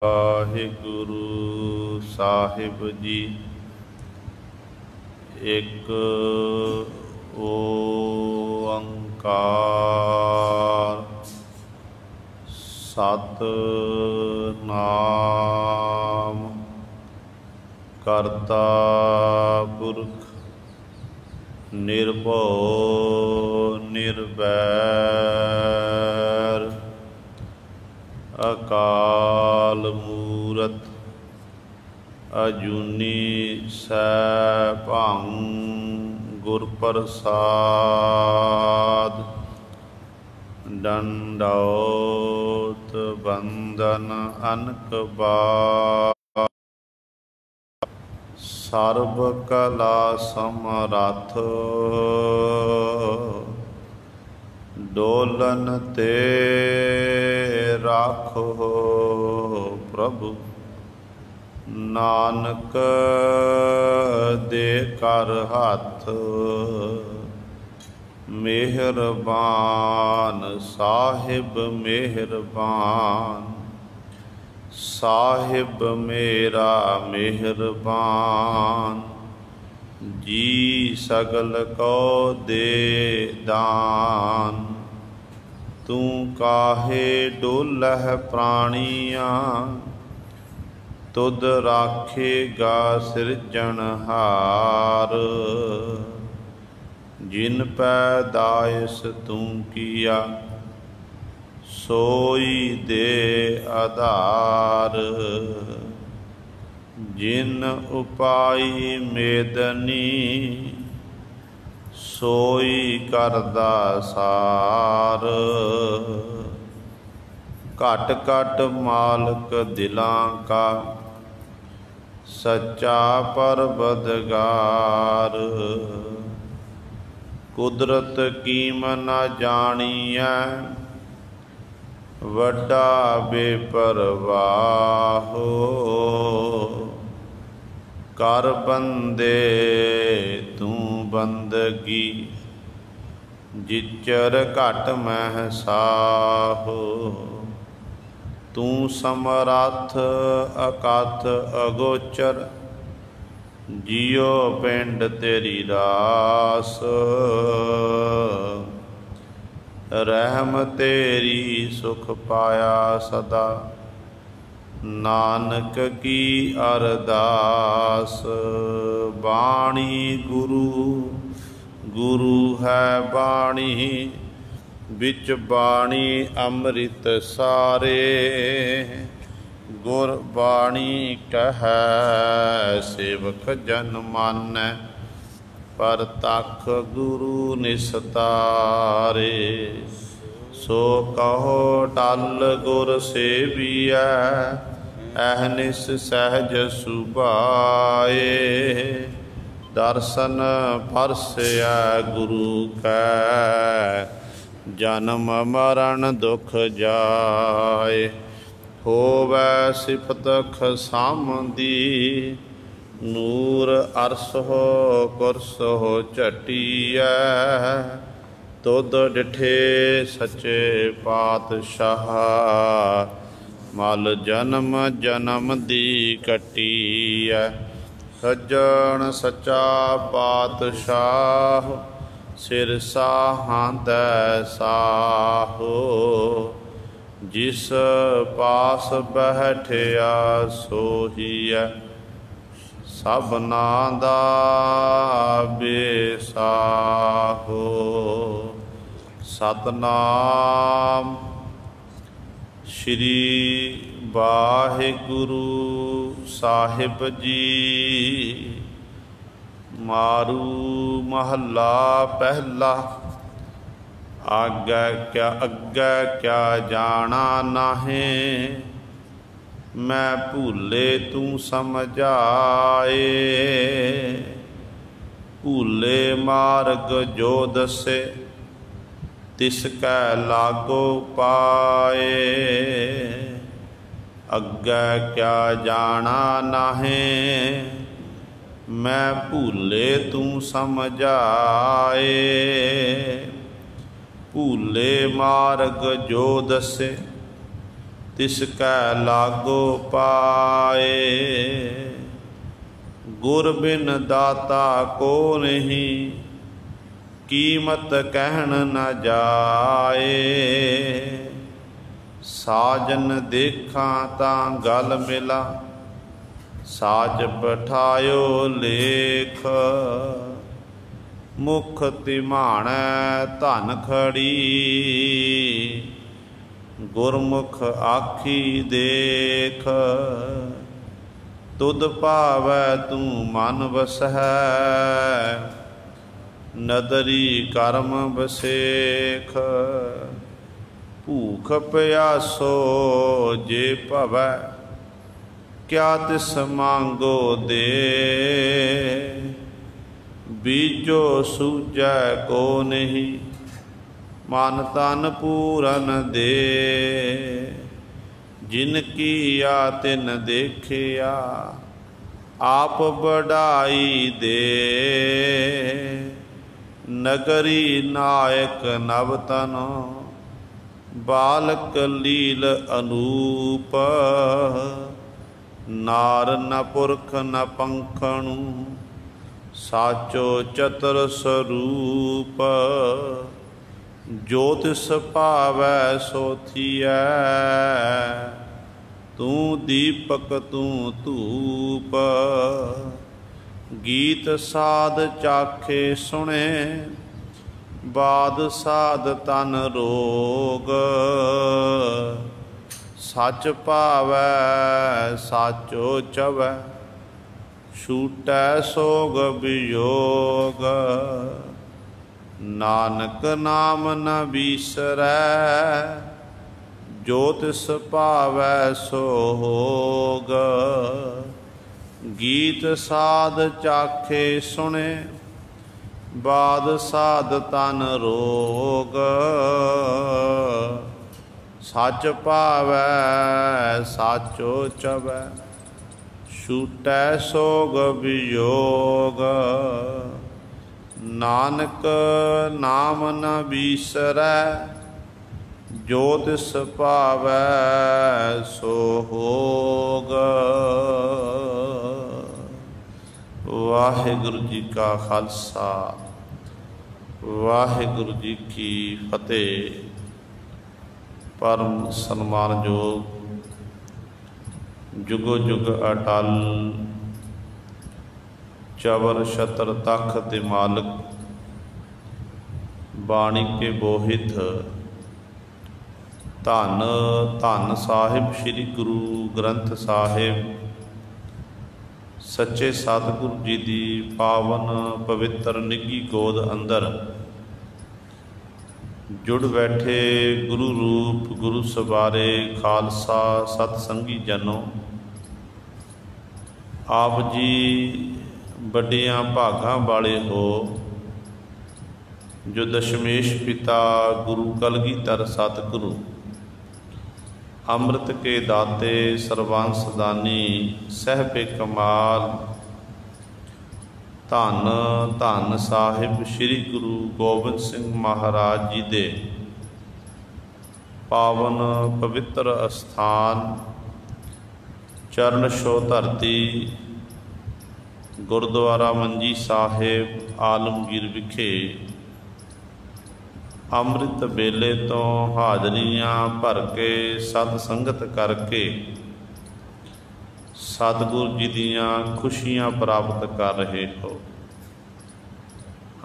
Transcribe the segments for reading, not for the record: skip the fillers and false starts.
ਵਾਹਿਗੁਰੂ ਸਾਹਿਬ ਜੀ। ਇੱਕ ਓੰਕਾਰ ਸਤਿਨਾਮ ਕਰਤਾ ਪੁਰਖ ਨਿਰਭਉ ਨਿਰਵੈਰ ਅਕਾਲ ਮੂਰਤ ਅਜੂਨੀ ਸੈਭੰ ਗੁਰ ਪ੍ਰਸਾਦ। ਡੰਡੌਤ ਬੰਦਨ ਅਨਕ ਬਾਰ ਸਰਬ ਕਲਾ ਸਮਰੱਥ ਡੋਲਨ ਤੇ ਰਾਖੋ ਪ੍ਰਭੂ ਨਾਨਕ ਦੇ ਕਰ ਹੱਥ ਮਿਹਰਬਾਨ ਸਾਹਿਬ ਮਿਹਰਬਾਨ ਸਾਹਿਬ ਮੇਰਾ ਮਿਹਰਬਾਨ ਜੀ ਸਗਲ ਕੋ ਦੇ ਦਾਨ। ਤੂੰ ਕਾਹੇ ਡੋਲਹਿ ਪ੍ਰਾਣੀਆਂ ਤੁਧ ਰਾਖੇਗਾ ਸਿਰਜਣਹਾਰ। ਜਿਨ ਪੈਦਾਇਸ਼ ਤੂੰ ਕੀਆ ਸੋਈ ਦੇ ਆਧਾਰ। ਜਿਨ ਉਪਾਈ ਮੇਦਨੀ ਸੋਈ ਕਰਦਾ ਸਾਰ। ਘਟ ਘਟ ਮਾਲਕ ਦਿਲਾਂ ਕਾ ਸੱਚਾ ਪਰਵਦਗਾਰ। ਕੁਦਰਤ ਕੀਮ ਨਾ ਜਾਣੀਐ ਵੱਡਾ ਬੇਪਰਵਾਹੋ। ਕਰ ਬੰਦੇ ਤੂੰ ਬੰਦਗੀ ਜਿਚਰ ਘਟ ਮਹਿ ਸਾਹੋ। ਤੂੰ ਸਮਰੱਥ ਅਕਥ ਅਗੋਚਰ ਜਿਉ ਪਿੰਡ ਤੇਰੀ ਰਾਸ। ਰਹਿਮ ਤੇਰੀ ਸੁਖ ਪਾਇਆ ਸਦਾ ਨਾਨਕ ਕੀ ਅਰਦਾਸ। ਬਾਣੀ ਗੁਰੂ ਗੁਰੂ ਹੈ ਬਾਣੀ ਵਿੱਚ ਬਾਣੀ ਅੰਮ੍ਰਿਤ ਸਾਰੇ। ਗੁਰ ਬਾਣੀ ਕਹੈ ਸੇਵਕ ਜਨ ਮਾਨੈ ਪਰਤਖ ਗੁਰੂ ਨਿਸਤਾਰੇ। ਸੋ ਕਹੋ ਟਲ ਗੁਰ ਸੇਵੀਐ ਅਹਨਿਸ ਸਹਿਜ ਸੁਭਾਏ। ਦਰਸ਼ਨ ਪਰਸੈ ਗੁਰੂ ਕੈ ਜਨਮ ਮਰਨ ਦੁਖ ਜਾਏ। ਹੋਵੈ ਸਿਫਤ ਖਸਾਮਦੀ ਨੂਰ ਅਰਸੋ ਕੁਰਸੋ ਝਟੀਐ। ਤੁਧ ਡਿਠੇ ਸੱਚੇ ਪਾਤਸ਼ਾਹ ਮਲ ਜਨਮ ਜਨਮ ਦੀ ਕੱਟੀਐ। ਸੱਜਣ ਸੱਚਾ ਪਾਤਸ਼ਾਹ ਸਿਰ ਸਾਹਾਂਦੈ ਸਾਹੋ। ਜਿਸ ਪਾਸ ਬੈਠਿਆ ਸੋਹੀਐ ਸਭਨਾ ਦਾ ਬੇਸਾਹੋ। ਸਤਨਾਮ ਸ਼੍ਰੀ ਵਾਹਿਗੁਰੂ ਸਾਹਿਬ ਜੀ। ਮਾਰੂ ਮਹੱਲਾ ਪਹਿਲਾ। ਅੱਗੇ ਕਿਆ ਜਾਣਾ ਨਾਹੀਂ ਮੈਂ ਭੂਲੇ ਤੂੰ ਸਮਝਾਏ। ਭੂਲੇ ਮਾਰਗ ਜੋ ਦਸੇ ਤਿਸ ਕੈ ਲਾਗੋ ਪਾਏ। ਅੱਗੇ ਕਿਆ ਜਾਣਾ ਨਾਹੀਂ ਮੈਂ ਭੂਲੇ ਤੂੰ ਸਮਝਾਏ। ਭੂਲੇ ਮਾਰਗ ਜੋ ਦਸੇ तिसकै लागो पाए। गुर बिन दाता को नहीं, कीमत कहन न जाए। साजन देखा तां गल मिला, साज पठायो लेख। मुख तिमाणै धन खड़ी, गुरमुख आखी देख। तुद भावै तू मन बसै, नदरी कर्म बसेख। भूख प्यासो जे भवै, क्या तिस मांगो दे। बीजो सूझै को नहीं, मन तन पूरन दे। जिन किया तिन देखिया, आप बढ़ाई दे। नगरी नायक नवतन, बालक लील अनूप। नार न पुरख न पंखणु, साचो चतुर स्वरूप। जो तिस भावै सो थियै, तू दीपक तू धूप। गीत साध चाखे सुने, बाद साध तन रोग। सच भावै साचो चवै, छूटै सोग वियोग। नानक नाम न बिसरै, जो तिस भावै सो होग। गीत साध चाखे सुने, बाद साध तन रोग। सच भावै साचो चवै, छूटै सोग वियोग। नानक नाम न बिसरै, जो तिस भावै सो होग। वाहिगुरु जी का खालसा, वाहिगुरु जी की फतेह। परम सन्मानयोग, जुगो जुग अटल, चवर छत्र तख्त दे मालिक, बाणी के बोहित, धन धन साहिब श्री गुरु ग्रंथ साहिब, सच्चे सतगुरु जी की पावन पवित्र निघी गोद अंदर जुड़ बैठे गुरु रूप गुरु सवारे खालसा सतसंगी जनों। आप जी बड़ियां भागां वाले हो, जो दशमेश पिता गुरु कलगीधर सतगुरु अमृत के दाते सर्वांस दानी सहबे कमाल धन धन साहिब श्री गुरु गोबिंद सिंह महाराज जी दे पावन पवित्र अस्थान चरण छो धरती गुरुद्वारा मंजी साहिब आलमगीर विखे अमृत वेले तो हाजरियां भर के सत संगत करके सतगुरु जी दियां खुशियां प्राप्त कर रहे हो।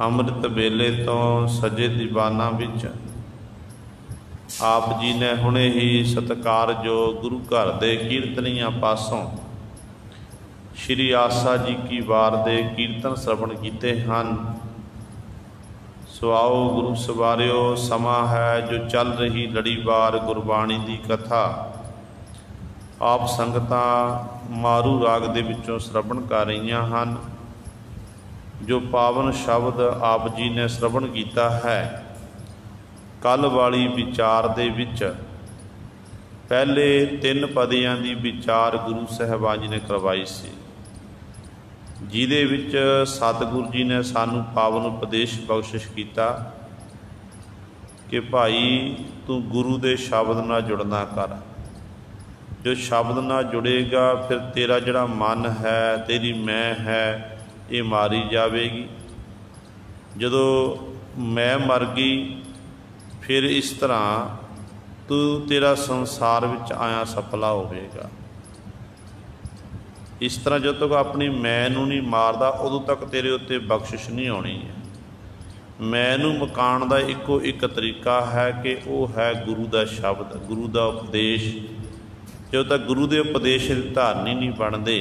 अमृत वेले तो सजे दीवाना विच आप जी ने हुणे ही सत्कार जो गुरु घर दे कीर्तनियां पासों श्री आसा जी की वार दे कीर्तन श्रवण कीते हन। सो आओ गुरु सवारियो, समा है जो चल रही लड़ीवार गुरबाणी की कथा आप संगतां मारू राग दे विचों श्रवण कर रहीआं हन। जो पावन शब्द आप जी ने श्रवण किया है, कल वाली विचार दे विच पहले 3 पदियां दी विचार गुरु साहिबान जी ने करवाई सी, जिहदे विच सतगुरु जी ने सानू पावन उपदेश बख्शिश किया कि भाई तू गुरु दे शब्द नाल जुड़ना कर। जो शब्द नाल जुड़ेगा फिर तेरा जिहड़ा मन है, तेरी मैं है, ये मारी जाएगी। जदों मैं मर गई फिर इस तरह तू तेरा संसार विच आया सफला होवेगा। इस तरह जब तक अपनी मैं नूं नहीं मारदा उदों तक तेरे उत्ते बख्शिश नहीं आउणी है। मैं नूं मकाण दा इक्को एक तरीका है कि वह है गुरु का शब्द, गुरु का उपदेश। जब तक गुरु के उपदेश धारनी नहीं बनते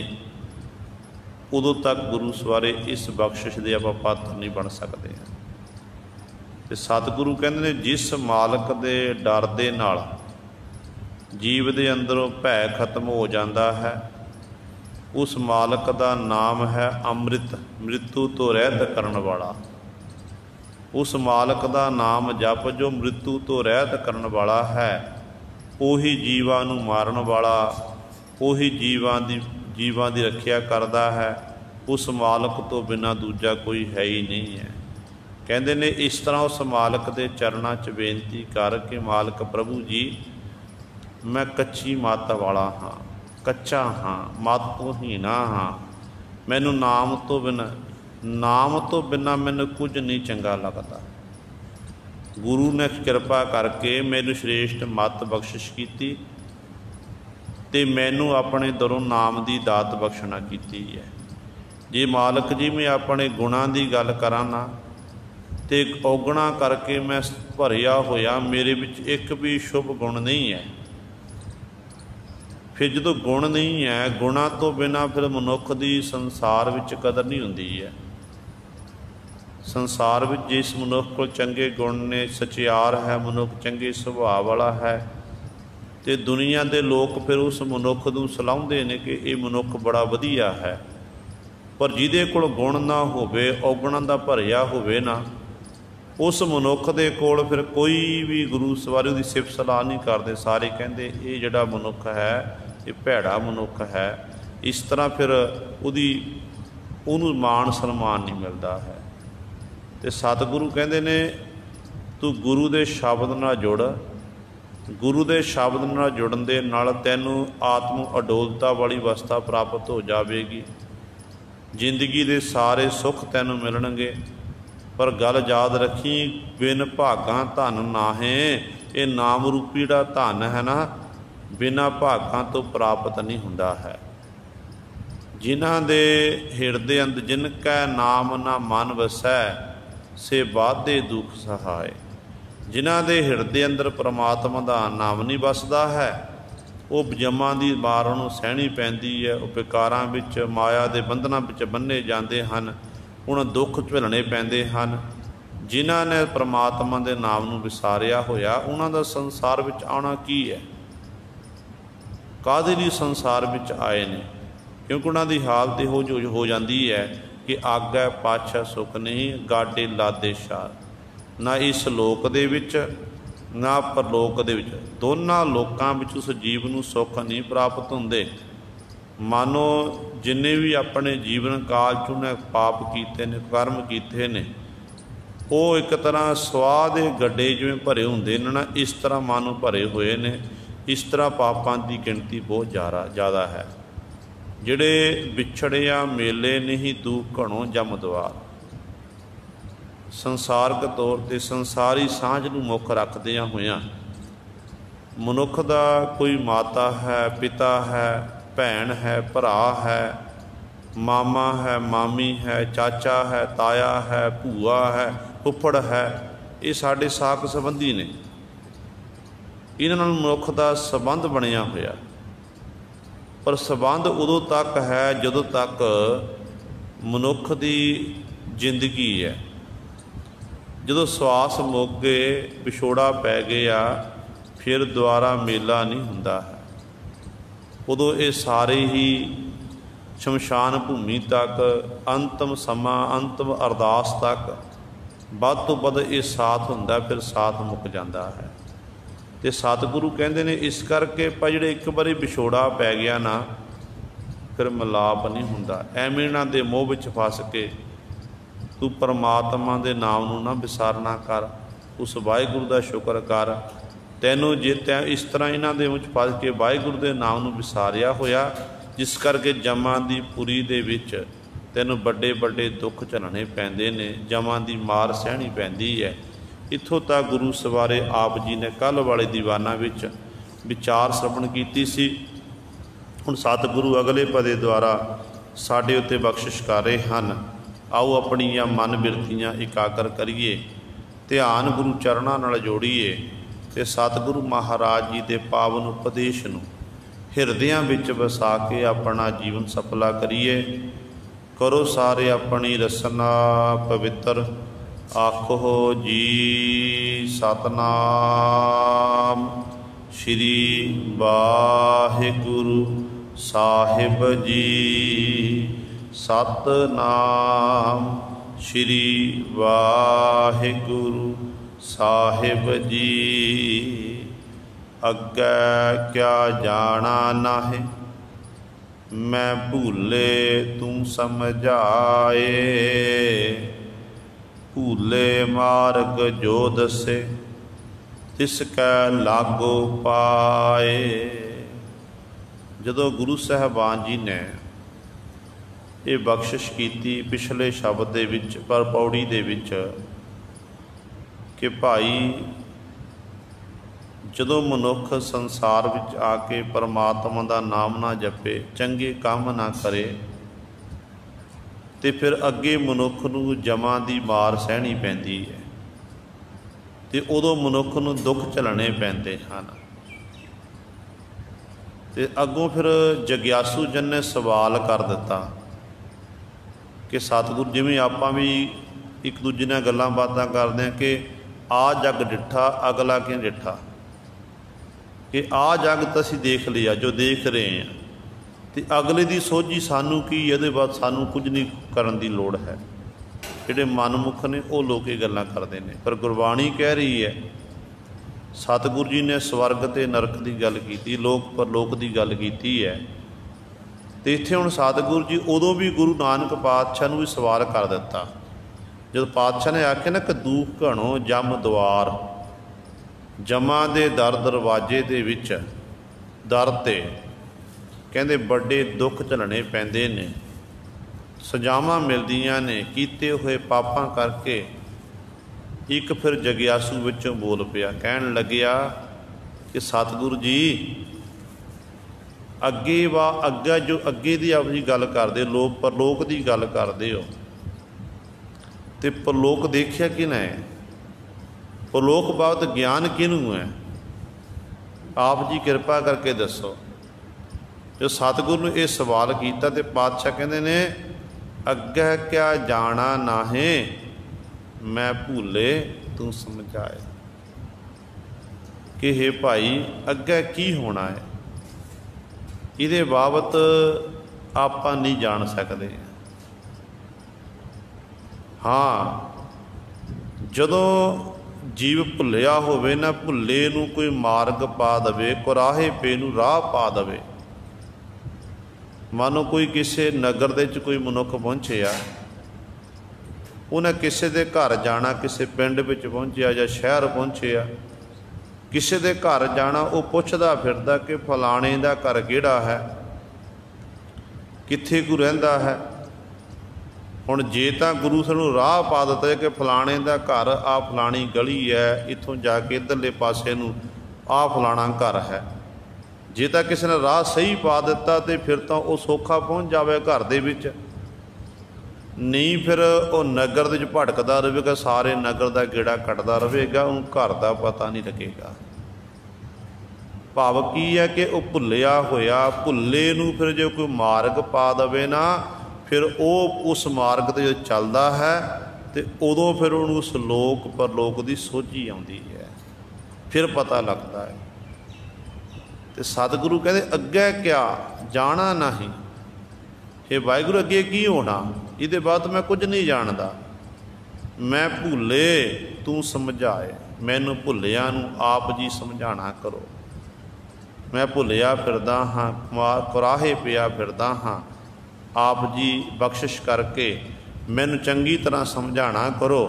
उदों तक गुरु सवारे इस बख्शिश के आपां पात्र नहीं बन सकते। ते सतगुरु कहते हैं जिस मालक के डर दे नाल जीव के अंदरों भै खत्म हो जाता है, उस मालक का नाम है अमृत, मृत्यु तो रहत करन वाला। उस मालक का नाम जप जो मृत्यु तो रहत करन वाला है, उही जीवां नूं मारन वाला, उही जीवां दी रखिया करदा है। उस मालक तो बिना दूजा कोई है ही नहीं है। कहते ने इस तरह उस मालक के चरणों च बेनती कर के मालक प्रभु जी मैं कच्ची मत वाला हाँ, कच्चा हाँ, मत तो हीना हाँ, मैनू नाम तो बिना मैनू कुछ नहीं चंगा लगता। गुरु ने कृपा करके मैनू श्रेष्ठ मत बख्शिश की ते मैनू अपने दरों नाम की दात बख्शना की है। जे मालक जी मैं अपने गुणों की गल करा ना तो औगणा करके मैं भरिया होया, मेरे विच एक भी शुभ गुण नहीं है। फिर जो गुण नहीं है, गुणों तो बिना फिर मनुख की संसार विच कदर नहीं हुंदी है। संसार विच जिस मनुख को चंगे गुण ने, सचियार है, मनुख चंगे सुभाव वाला है, तो दुनिया के लोग फिर उस मनुख को सलाहुंदे ने कि ये मनुख बड़ा वधिया है। पर जिहदे कोल गुण ना होवे, औगणां दा भरिया होवे ना, उस मनुख दे कोल फिर कोई भी गुरु सवारे उसकी सिफत सलाह नहीं करते। सारे कहते ये जिहड़ा मनुख है ये भैड़ा मनुख है। इस तरह फिर उहनूं मान सन्मान नहीं मिलता है। तो सतगुरु कहते ने तू गुरु के शब्द नाल जुड़, गुरु के शब्द नाल जुड़न दे नाल तैनूं आत्म अडोलता वाली अवस्था प्राप्त हो जाएगी। जिंदगी के सारे सुख तैनूं मिलणगे। पर गल याद रखी बिन भागां धन नाहे, ये नाम रूपी जिहड़ा धन है ना बिना भागां तो प्राप्त नहीं हुंदा है। जिन्हां दे हिरदे अंदर जिनका नाम ना मन वसै से बाधे दुख सहाय। जिन्हां दे हिरदे अंदर परमात्मा का नाम नहीं वसदा है, वो जमां दी मार उहनूं सहनी पैंदी है। वो विकारां विच माया दे बंधनां विच बन्ने जांदे हन, उन्हें दुख झेलने पैंदे हन। जिन्हां ने परमात्मा के नाम नूं विसारिया होया, उन्हां दा संसार विच आउणा की है, काहदे लई संसार विच आए ने? क्योंकि उन्हां दी हालत हो जाती है कि आगे पाछा सुख नहीं, गाडे लादे शार। ना इस लोक दे विच ना परलोक दे विच, दोनों लोकां विच उस जीव नूं सुख नहीं प्राप्त हुंदे। मानो जिन्हें भी अपने जीवन काल च उन्हें पाप किए ने, कर्म किए ने, वो एक तरह स्वाह के गड्ढे जिवें भरे होंदे ने ना, इस तरह मानो भरे हुए ने। इस तरह पापां की गिनती बहुत ज़्यादा है। जिहड़े विछड़िया मेले नहीं दुख घणों जम द्वार। संसारक तौर पर संसारी सांझ नूं मुख रखदियां होइयां मनुख का कोई माता है, पिता है, भैन है, भरा है, मामा है, मामी है, चाचा है, ताया है, भूआ है, फुफड़ है, ये साडे साक संबंधी ने। इन्हां नाल मनुख का संबंध बनिया होया। पर संबंध उदों तक है जदों तक मनुख की जिंदगी है। जदों श्वास मुक गए, विछोड़ा पै गया, फिर दोबारा मेला नहीं हुंदा है। उदों ये सारे ही शमशान भूमि तक, अंतिम समा, अंतिम अरदास तक वध तो वध ये साथ हुंदा, फिर साथ मुक जाता है। तो सतगुरु कहते ने इस करके पर जिहड़े एक बारी विछोड़ा पै गया ना, फिर मिलाप नहीं हुंदा। एवें इन्हां दे मोह विच फस के तू परमात्मा के नाम नूं ना विसारना कर, उस वाहिगुरू का शुक्र कर ਤੈਨੂੰ ਜੇ ਤੈਂ ਇਸ ਤਰ੍ਹਾਂ ਇਹਨਾਂ ਦੇ ਵਿੱਚ ਫਸ ਕੇ ਵਾਹਿਗੁਰੂ ਦੇ ਨਾਮ ਨੂੰ ਵਿਸਾਰਿਆ ਹੋਇਆ, ਜਿਸ ਕਰਕੇ ਜਮਾਂ ਦੀ ਪੁਰੀ ਦੇ ਵਿੱਚ ਤੈਨੂੰ ਵੱਡੇ ਵੱਡੇ ਦੁੱਖ ਝੱਲਣੇ ਪੈਂਦੇ ਨੇ, ਜਮਾਂ ਦੀ ਮਾਰ ਸਹਿਣੀ ਪੈਂਦੀ ਹੈ। ਇੱਥੋਂ ਤੱਕ ਗੁਰੂ ਸਵਾਰੇ ਆਪ ਜੀ ਨੇ ਕੱਲ੍ਹ ਵਾਲੇ ਦੀਵਾਨਾਂ ਵਿੱਚ ਵਿਚਾਰ ਸ਼ਰਵਣ ਕੀਤੀ ਸੀ। ਹੁਣ ਸਤਿਗੁਰੂ ਅਗਲੇ ਪਦੇ ਦੁਆਰਾ ਸਾਡੇ ਉੱਤੇ ਬਖਸ਼ਿਸ਼ ਕਰ ਰਹੇ ਹਨ। ਆਓ ਆਪਣੀਆਂ ਮਨ ਬਿਰਤੀਆਂ ਇਕਾਗਰ ਕਰੀਏ, ਧਿਆਨ ਗੁਰੂ ਚਰਨਾਂ ਨਾਲ ਜੋੜੀਏ ਅਤੇ ਸਤਿਗੁਰੂ ਮਹਾਰਾਜ ਜੀ ਦੇ ਪਾਵਨ ਉਪਦੇਸ਼ ਨੂੰ ਹਿਰਦਿਆਂ ਵਿੱਚ ਵਸਾ ਕੇ ਆਪਣਾ ਜੀਵਨ ਸਫਲਾ ਕਰੀਏ। ਕਰੋ ਸਾਰੇ ਆਪਣੀ ਰਸਨਾ ਪਵਿੱਤਰ, ਆਖੋ ਜੀ ਸਤਨਾਮ ਸ਼੍ਰੀ ਵਾਹਿਗੁਰੂ ਸਾਹਿਬ ਜੀ। ਸਤਨਾਮ ਸ਼੍ਰੀ ਵਾਹਿਗੁਰੂ ਸਾਹਿਬ ਜੀ। ਅੱਗੇ ਕਿਆ ਜਾਣਾ ਨਾਹੀਂ, ਮੈਂ ਭੂਲੇ ਤੂੰ ਸਮਝਾਏ। ਭੂਲੇ ਮਾਰਗ ਜੋ ਦੱਸੇ, ਤਿਸ ਕੈ ਲਾਗੋ ਪਾਏ। ਜਦੋਂ ਗੁਰੂ ਸਾਹਿਬਾਨ ਜੀ ਨੇ ਇਹ ਬਖਸ਼ਿਸ਼ ਕੀਤੀ ਪਿਛਲੇ ਸ਼ਬਦ ਦੇ ਵਿੱਚ, ਪਰ ਪੌੜੀ ਦੇ ਵਿੱਚ, ਕਿ ਭਾਈ ਜਦੋਂ ਮਨੁੱਖ ਸੰਸਾਰ ਵਿੱਚ ਆ ਕੇ ਪਰਮਾਤਮਾ ਦਾ ਨਾਮ ਨਾ ਜਪੇ, ਚੰਗੇ ਕੰਮ ਨਾ ਕਰੇ, ਤੇ ਫਿਰ ਅੱਗੇ ਮਨੁੱਖ ਨੂੰ ਜਮਾਂ ਦੀ ਮਾਰ ਸਹਿਣੀ ਪੈਂਦੀ ਹੈ ਅਤੇ ਉਦੋਂ ਮਨੁੱਖ ਨੂੰ ਦੁੱਖ ਝੱਲਣੇ ਪੈਂਦੇ ਹਨ। ਅਤੇ ਅੱਗੋਂ ਫਿਰ ਜਗਿਆਸੂ ਜਨ ਨੇ ਸਵਾਲ ਕਰ ਦਿੱਤਾ ਕਿ ਸਤਿਗੁਰੂ, ਜਿਵੇਂ ਆਪਾਂ ਵੀ ਇੱਕ ਦੂਜੇ ਨਾਲ ਗੱਲਾਂ ਬਾਤਾਂ ਕਰਦੇ ਹਾਂ ਕਿ ਆ ਜੱਗ ਡਿੱਠਾ ਅਗਲਾ ਕਿਉਂ ਡਿੱਠਾ, ਕਿ ਆ ਜੱਗ ਤਾਂ ਅਸੀਂ ਦੇਖ ਲਿਆ ਜੋ ਦੇਖ ਰਹੇ ਹਾਂ, ਅਤੇ ਅਗਲੇ ਦੀ ਸੋਝੀ ਸਾਨੂੰ ਕੀ, ਇਹਦੇ ਬਾਅਦ ਸਾਨੂੰ ਕੁਝ ਨਹੀਂ ਕਰਨ ਦੀ ਲੋੜ ਹੈ। ਜਿਹੜੇ ਮਨਮੁਖ ਨੇ ਉਹ ਲੋਕ ਇਹ ਗੱਲਾਂ ਕਰਦੇ ਨੇ, ਪਰ ਗੁਰਬਾਣੀ ਕਹਿ ਰਹੀ ਹੈ, ਸਤਿਗੁਰੂ ਜੀ ਨੇ ਸਵਰਗ ਅਤੇ ਨਰਕ ਦੀ ਗੱਲ ਕੀਤੀ, ਲੋਕ ਪਰਲੋਕ ਦੀ ਗੱਲ ਕੀਤੀ ਹੈ। ਅਤੇ ਇੱਥੇ ਹੁਣ ਸਤਿਗੁਰੂ ਜੀ ਉਦੋਂ ਵੀ ਗੁਰੂ ਨਾਨਕ ਪਾਤਸ਼ਾਹ ਨੂੰ ਵੀ ਸਵਾਲ ਕਰ ਦਿੱਤਾ, ਜਦੋਂ ਪਾਤਸ਼ਾਹ ਨੇ ਆਖਿਆ ਨਾ ਕਿ ਦੁਖ ਘਣੋ ਜਮ ਦੁਆਰ, ਜਮਾਂ ਦੇ ਦਰ ਦਰਵਾਜ਼ੇ ਦੇ ਵਿੱਚ ਦਰ 'ਤੇ ਕਹਿੰਦੇ ਵੱਡੇ ਦੁੱਖ ਝੱਲਣੇ ਪੈਂਦੇ ਨੇ, ਸਜ਼ਾਵਾਂ ਮਿਲਦੀਆਂ ਨੇ ਕੀਤੇ ਹੋਏ ਪਾਪਾਂ ਕਰਕੇ। ਇੱਕ ਫਿਰ ਜਗਿਆਸੂ ਵਿੱਚੋਂ ਬੋਲ ਪਿਆ, ਕਹਿਣ ਲੱਗਿਆ ਕਿ ਸਤਿਗੁਰੂ ਜੀ, ਅੱਗੇ ਅੱਗੇ ਜੋ ਅੱਗੇ ਦੀ ਆਪਣੀ ਗੱਲ ਕਰਦੇ, ਲੋਕ ਪਰਲੋਕ ਦੀ ਗੱਲ ਕਰਦੇ ਹੋ, ਅਤੇ ਪਰਲੋਕ ਦੇਖਿਆ ਕਿਹਨੇ ਹੈ? ਪਰਲੋਕ ਬਾਬਤ ਗਿਆਨ ਕਿਹਨੂੰ ਹੈ? ਆਪ ਜੀ ਕਿਰਪਾ ਕਰਕੇ ਦੱਸੋ। ਜੋ ਸਤਿਗੁਰੂ ਨੂੰ ਇਹ ਸਵਾਲ ਕੀਤਾ ਅਤੇ ਪਾਤਸ਼ਾਹ ਕਹਿੰਦੇ ਨੇ, ਅੱਗੇ ਕਿਆ ਜਾਣਾ ਨਾਹੀਂ, ਮੈਂ ਭੂਲੇ ਤੂੰ ਸਮਝਾਏ। ਕਿ ਹੇ ਭਾਈ, ਅੱਗੇ ਕੀ ਹੋਣਾ ਹੈ ਇਹਦੇ ਬਾਬਤ ਆਪਾਂ ਨਹੀਂ ਜਾਣ ਸਕਦੇ। ਹਾਂ, ਜਦੋਂ ਜੀਵ ਭੁੱਲਿਆ ਹੋਵੇ ਨਾ, ਭੁੱਲੇ ਨੂੰ ਕੋਈ ਮਾਰਗ ਪਾ ਦੇਵੇ, ਕੁਰਾਹੇ ਪੇ ਨੂੰ ਰਾਹ ਪਾ ਦੇਵੇ। ਮਾਨੋ ਕੋਈ ਕਿਸੇ ਨਗਰ ਦੇ ਵਿੱਚ ਕੋਈ ਮਨੁੱਖ ਪਹੁੰਚਿਆ, ਉਹਨੇ ਕਿਸੇ ਦੇ ਘਰ ਜਾਣਾ, ਕਿਸੇ ਪਿੰਡ ਵਿੱਚ ਪਹੁੰਚਿਆ ਜਾਂ ਸ਼ਹਿਰ ਪਹੁੰਚਿਆ, ਕਿਸੇ ਦੇ ਘਰ ਜਾਣਾ, ਉਹ ਪੁੱਛਦਾ ਫਿਰਦਾ ਕਿ ਫਲਾਣੇ ਦਾ ਘਰ ਕਿਹੜਾ ਹੈ, ਕਿੱਥੇ ਕੋ ਰਹਿੰਦਾ ਹੈ। ਹੁਣ ਜੇ ਤਾਂ ਗੁਰੂ ਸਾਨੂੰ ਰਾਹ ਪਾ ਦਿੱਤਾ ਕਿ ਫਲਾਣੇ ਦਾ ਘਰ ਆ ਫਲਾਣੀ ਗਲੀ ਹੈ, ਇੱਥੋਂ ਜਾ ਕੇ ਇੱਧਰਲੇ ਪਾਸੇ ਨੂੰ ਆਹ ਫਲਾਣਾ ਘਰ ਹੈ, ਜੇ ਤਾਂ ਕਿਸੇ ਨੇ ਰਾਹ ਸਹੀ ਪਾ ਦਿੱਤਾ ਤਾਂ ਫਿਰ ਤਾਂ ਉਹ ਸੌਖਾ ਪਹੁੰਚ ਜਾਵੇ ਘਰ ਦੇ ਵਿੱਚ। ਨਹੀਂ ਫਿਰ ਉਹ ਨਗਰ ਦੇ ਵਿੱਚ ਭਟਕਦਾ ਰਹੇਗਾ, ਸਾਰੇ ਨਗਰ ਦਾ ਗੇੜਾ ਕੱਟਦਾ ਰਹੇਗਾ, ਉਹਨੂੰ ਘਰ ਦਾ ਪਤਾ ਨਹੀਂ ਲੱਗੇਗਾ। ਭਾਵ ਕੀ ਹੈ ਕਿ ਉਹ ਭੁੱਲਿਆ ਹੋਇਆ, ਭੁੱਲੇ ਨੂੰ ਫਿਰ ਜੇ ਕੋਈ ਮਾਰਗ ਪਾ ਦੇਵੇ ਨਾ, ਫਿਰ ਉਹ ਉਸ ਮਾਰਗ 'ਤੇ ਜਦੋਂ ਚੱਲਦਾ ਹੈ ਅਤੇ ਉਦੋਂ ਫਿਰ ਉਹਨੂੰ ਉਸ ਲੋਕ ਪਰਲੋਕ ਦੀ ਸੋਝੀ ਆਉਂਦੀ ਹੈ, ਫਿਰ ਪਤਾ ਲੱਗਦਾ ਹੈ। ਅਤੇ ਸਤਿਗੁਰੂ ਕਹਿੰਦੇ, ਅੱਗੇ ਕਿਆ ਜਾਣਾ ਨਹੀਂ, ਇਹ ਵਾਹਿਗੁਰੂ ਅੱਗੇ ਕੀ ਹੋਣਾ, ਇਹਦੇ ਬਾਅਦ ਮੈਂ ਕੁਝ ਨਹੀਂ ਜਾਣਦਾ। ਮੈਂ ਭੁੱਲੇ ਤੂੰ ਸਮਝਾਏ, ਮੈਨੂੰ ਭੁੱਲਿਆਂ ਨੂੰ ਆਪ ਜੀ ਸਮਝਾਉਣਾ ਕਰੋ। ਮੈਂ ਭੁੱਲਿਆ ਫਿਰਦਾ ਹਾਂ, ਕੁਰਾਹੇ ਪਿਆ ਫਿਰਦਾ ਹਾਂ, ਆਪ ਜੀ ਬਖਸ਼ਿਸ਼ ਕਰਕੇ ਮੈਨੂੰ ਚੰਗੀ ਤਰ੍ਹਾਂ ਸਮਝਾਉਣਾ ਕਰੋ।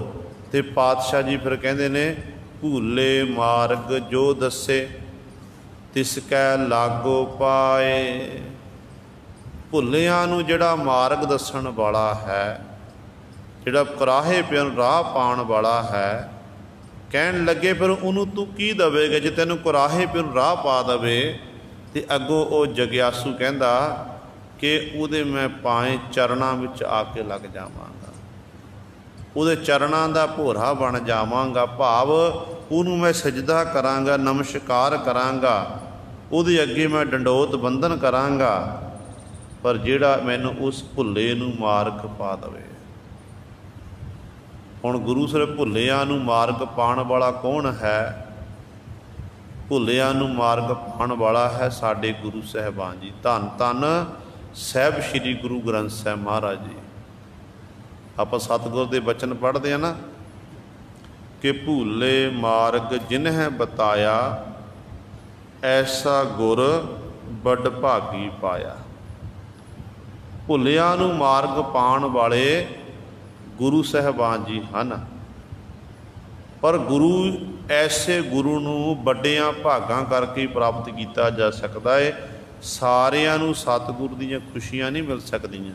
ਅਤੇ ਪਾਤਸ਼ਾਹ ਜੀ ਫਿਰ ਕਹਿੰਦੇ ਨੇ ਭੂਲੇ ਮਾਰਗ ਜੋ ਦੱਸੇ ਤਿਸ ਕੈ ਲਾਗੋ ਪਾਏ। ਭੁੱਲਿਆਂ ਨੂੰ ਜਿਹੜਾ ਮਾਰਗ ਦੱਸਣ ਵਾਲਾ ਹੈ, ਜਿਹੜਾ ਕੁਰਾਹੇ ਪਿਆ ਨੂੰ ਰਾਹ ਪਾਉਣ ਵਾਲਾ ਹੈ, ਕਹਿਣ ਲੱਗੇ ਫਿਰ ਉਹਨੂੰ ਤੂੰ ਕੀ ਦੇਵੇਗਾ ਜੇ ਤੈਨੂੰ ਕੁਰਾਹੇ ਪਿਆ ਨੂੰ ਰਾਹ ਪਾ ਦੇਵੇ। ਅਤੇ ਅੱਗੋਂ ਉਹ ਜਗਿਆਸੂ ਕਹਿੰਦਾ ਕਿ ਉਹਦੇ ਮੈਂ ਪਾਏ ਚਰਨਾਂ ਵਿੱਚ ਆ ਕੇ ਲੱਗ ਜਾਵਾਂਗਾ, ਉਹਦੇ ਚਰਨਾਂ ਦਾ ਭੋਰਾ ਬਣ ਜਾਵਾਂਗਾ। ਭਾਵ ਉਹਨੂੰ ਮੈਂ ਸਜਦਾ ਕਰਾਂਗਾ, ਨਮਸਕਾਰ ਕਰਾਂਗਾ, ਉਹਦੇ ਅੱਗੇ ਮੈਂ ਡੰਡੋਤ ਬੰਧਨ ਕਰਾਂਗਾ, ਪਰ ਜਿਹੜਾ ਮੈਨੂੰ ਉਸ ਭੁੱਲੇ ਨੂੰ ਮਾਰਗ ਪਾ ਦੇਵੇ। ਹੁਣ ਗੁਰੂ ਸਾਹਿਬ ਭੁੱਲਿਆਂ ਨੂੰ ਮਾਰਗ ਪਾਉਣ ਵਾਲਾ ਕੌਣ ਹੈ? ਭੁੱਲਿਆਂ ਨੂੰ ਮਾਰਗ ਪਾਉਣ ਵਾਲਾ ਹੈ ਸਾਡੇ ਗੁਰੂ ਸਾਹਿਬਾਨ ਜੀ। ਧੰਨ ਧੰਨ ਸਾਹਿਬ ਸ਼੍ਰੀ ਗੁਰੂ ਗ੍ਰੰਥ ਸਾਹਿਬ ਮਹਾਰਾਜ ਜੀ। ਆਪਾਂ ਸਤਿਗੁਰ ਦੇ ਬਚਨ ਪੜ੍ਹਦੇ ਹਾਂ ਨਾ ਕਿ ਭੁੱਲੇ ਮਾਰਗ ਜਿਨਹਿ ਬਤਾਇਆ ਐਸਾ ਗੁਰ ਵੱਡ ਭਾਗੀ ਪਾਇਆ। ਭੁੱਲਿਆਂ ਨੂੰ ਮਾਰਗ ਪਾਉਣ ਵਾਲੇ ਗੁਰੂ ਸਾਹਿਬਾਨ ਜੀ ਹਨ, ਪਰ ਗੁਰੂ ਐਸੇ ਗੁਰੂ ਨੂੰ ਵੱਡਿਆਂ ਭਾਗਾਂ ਕਰਕੇ ਪ੍ਰਾਪਤ ਕੀਤਾ ਜਾ ਸਕਦਾ ਹੈ। ਸਾਰਿਆਂ ਨੂੰ ਸਤਿਗੁਰ ਦੀਆਂ ਖੁਸ਼ੀਆਂ ਨਹੀਂ ਮਿਲ ਸਕਦੀਆਂ।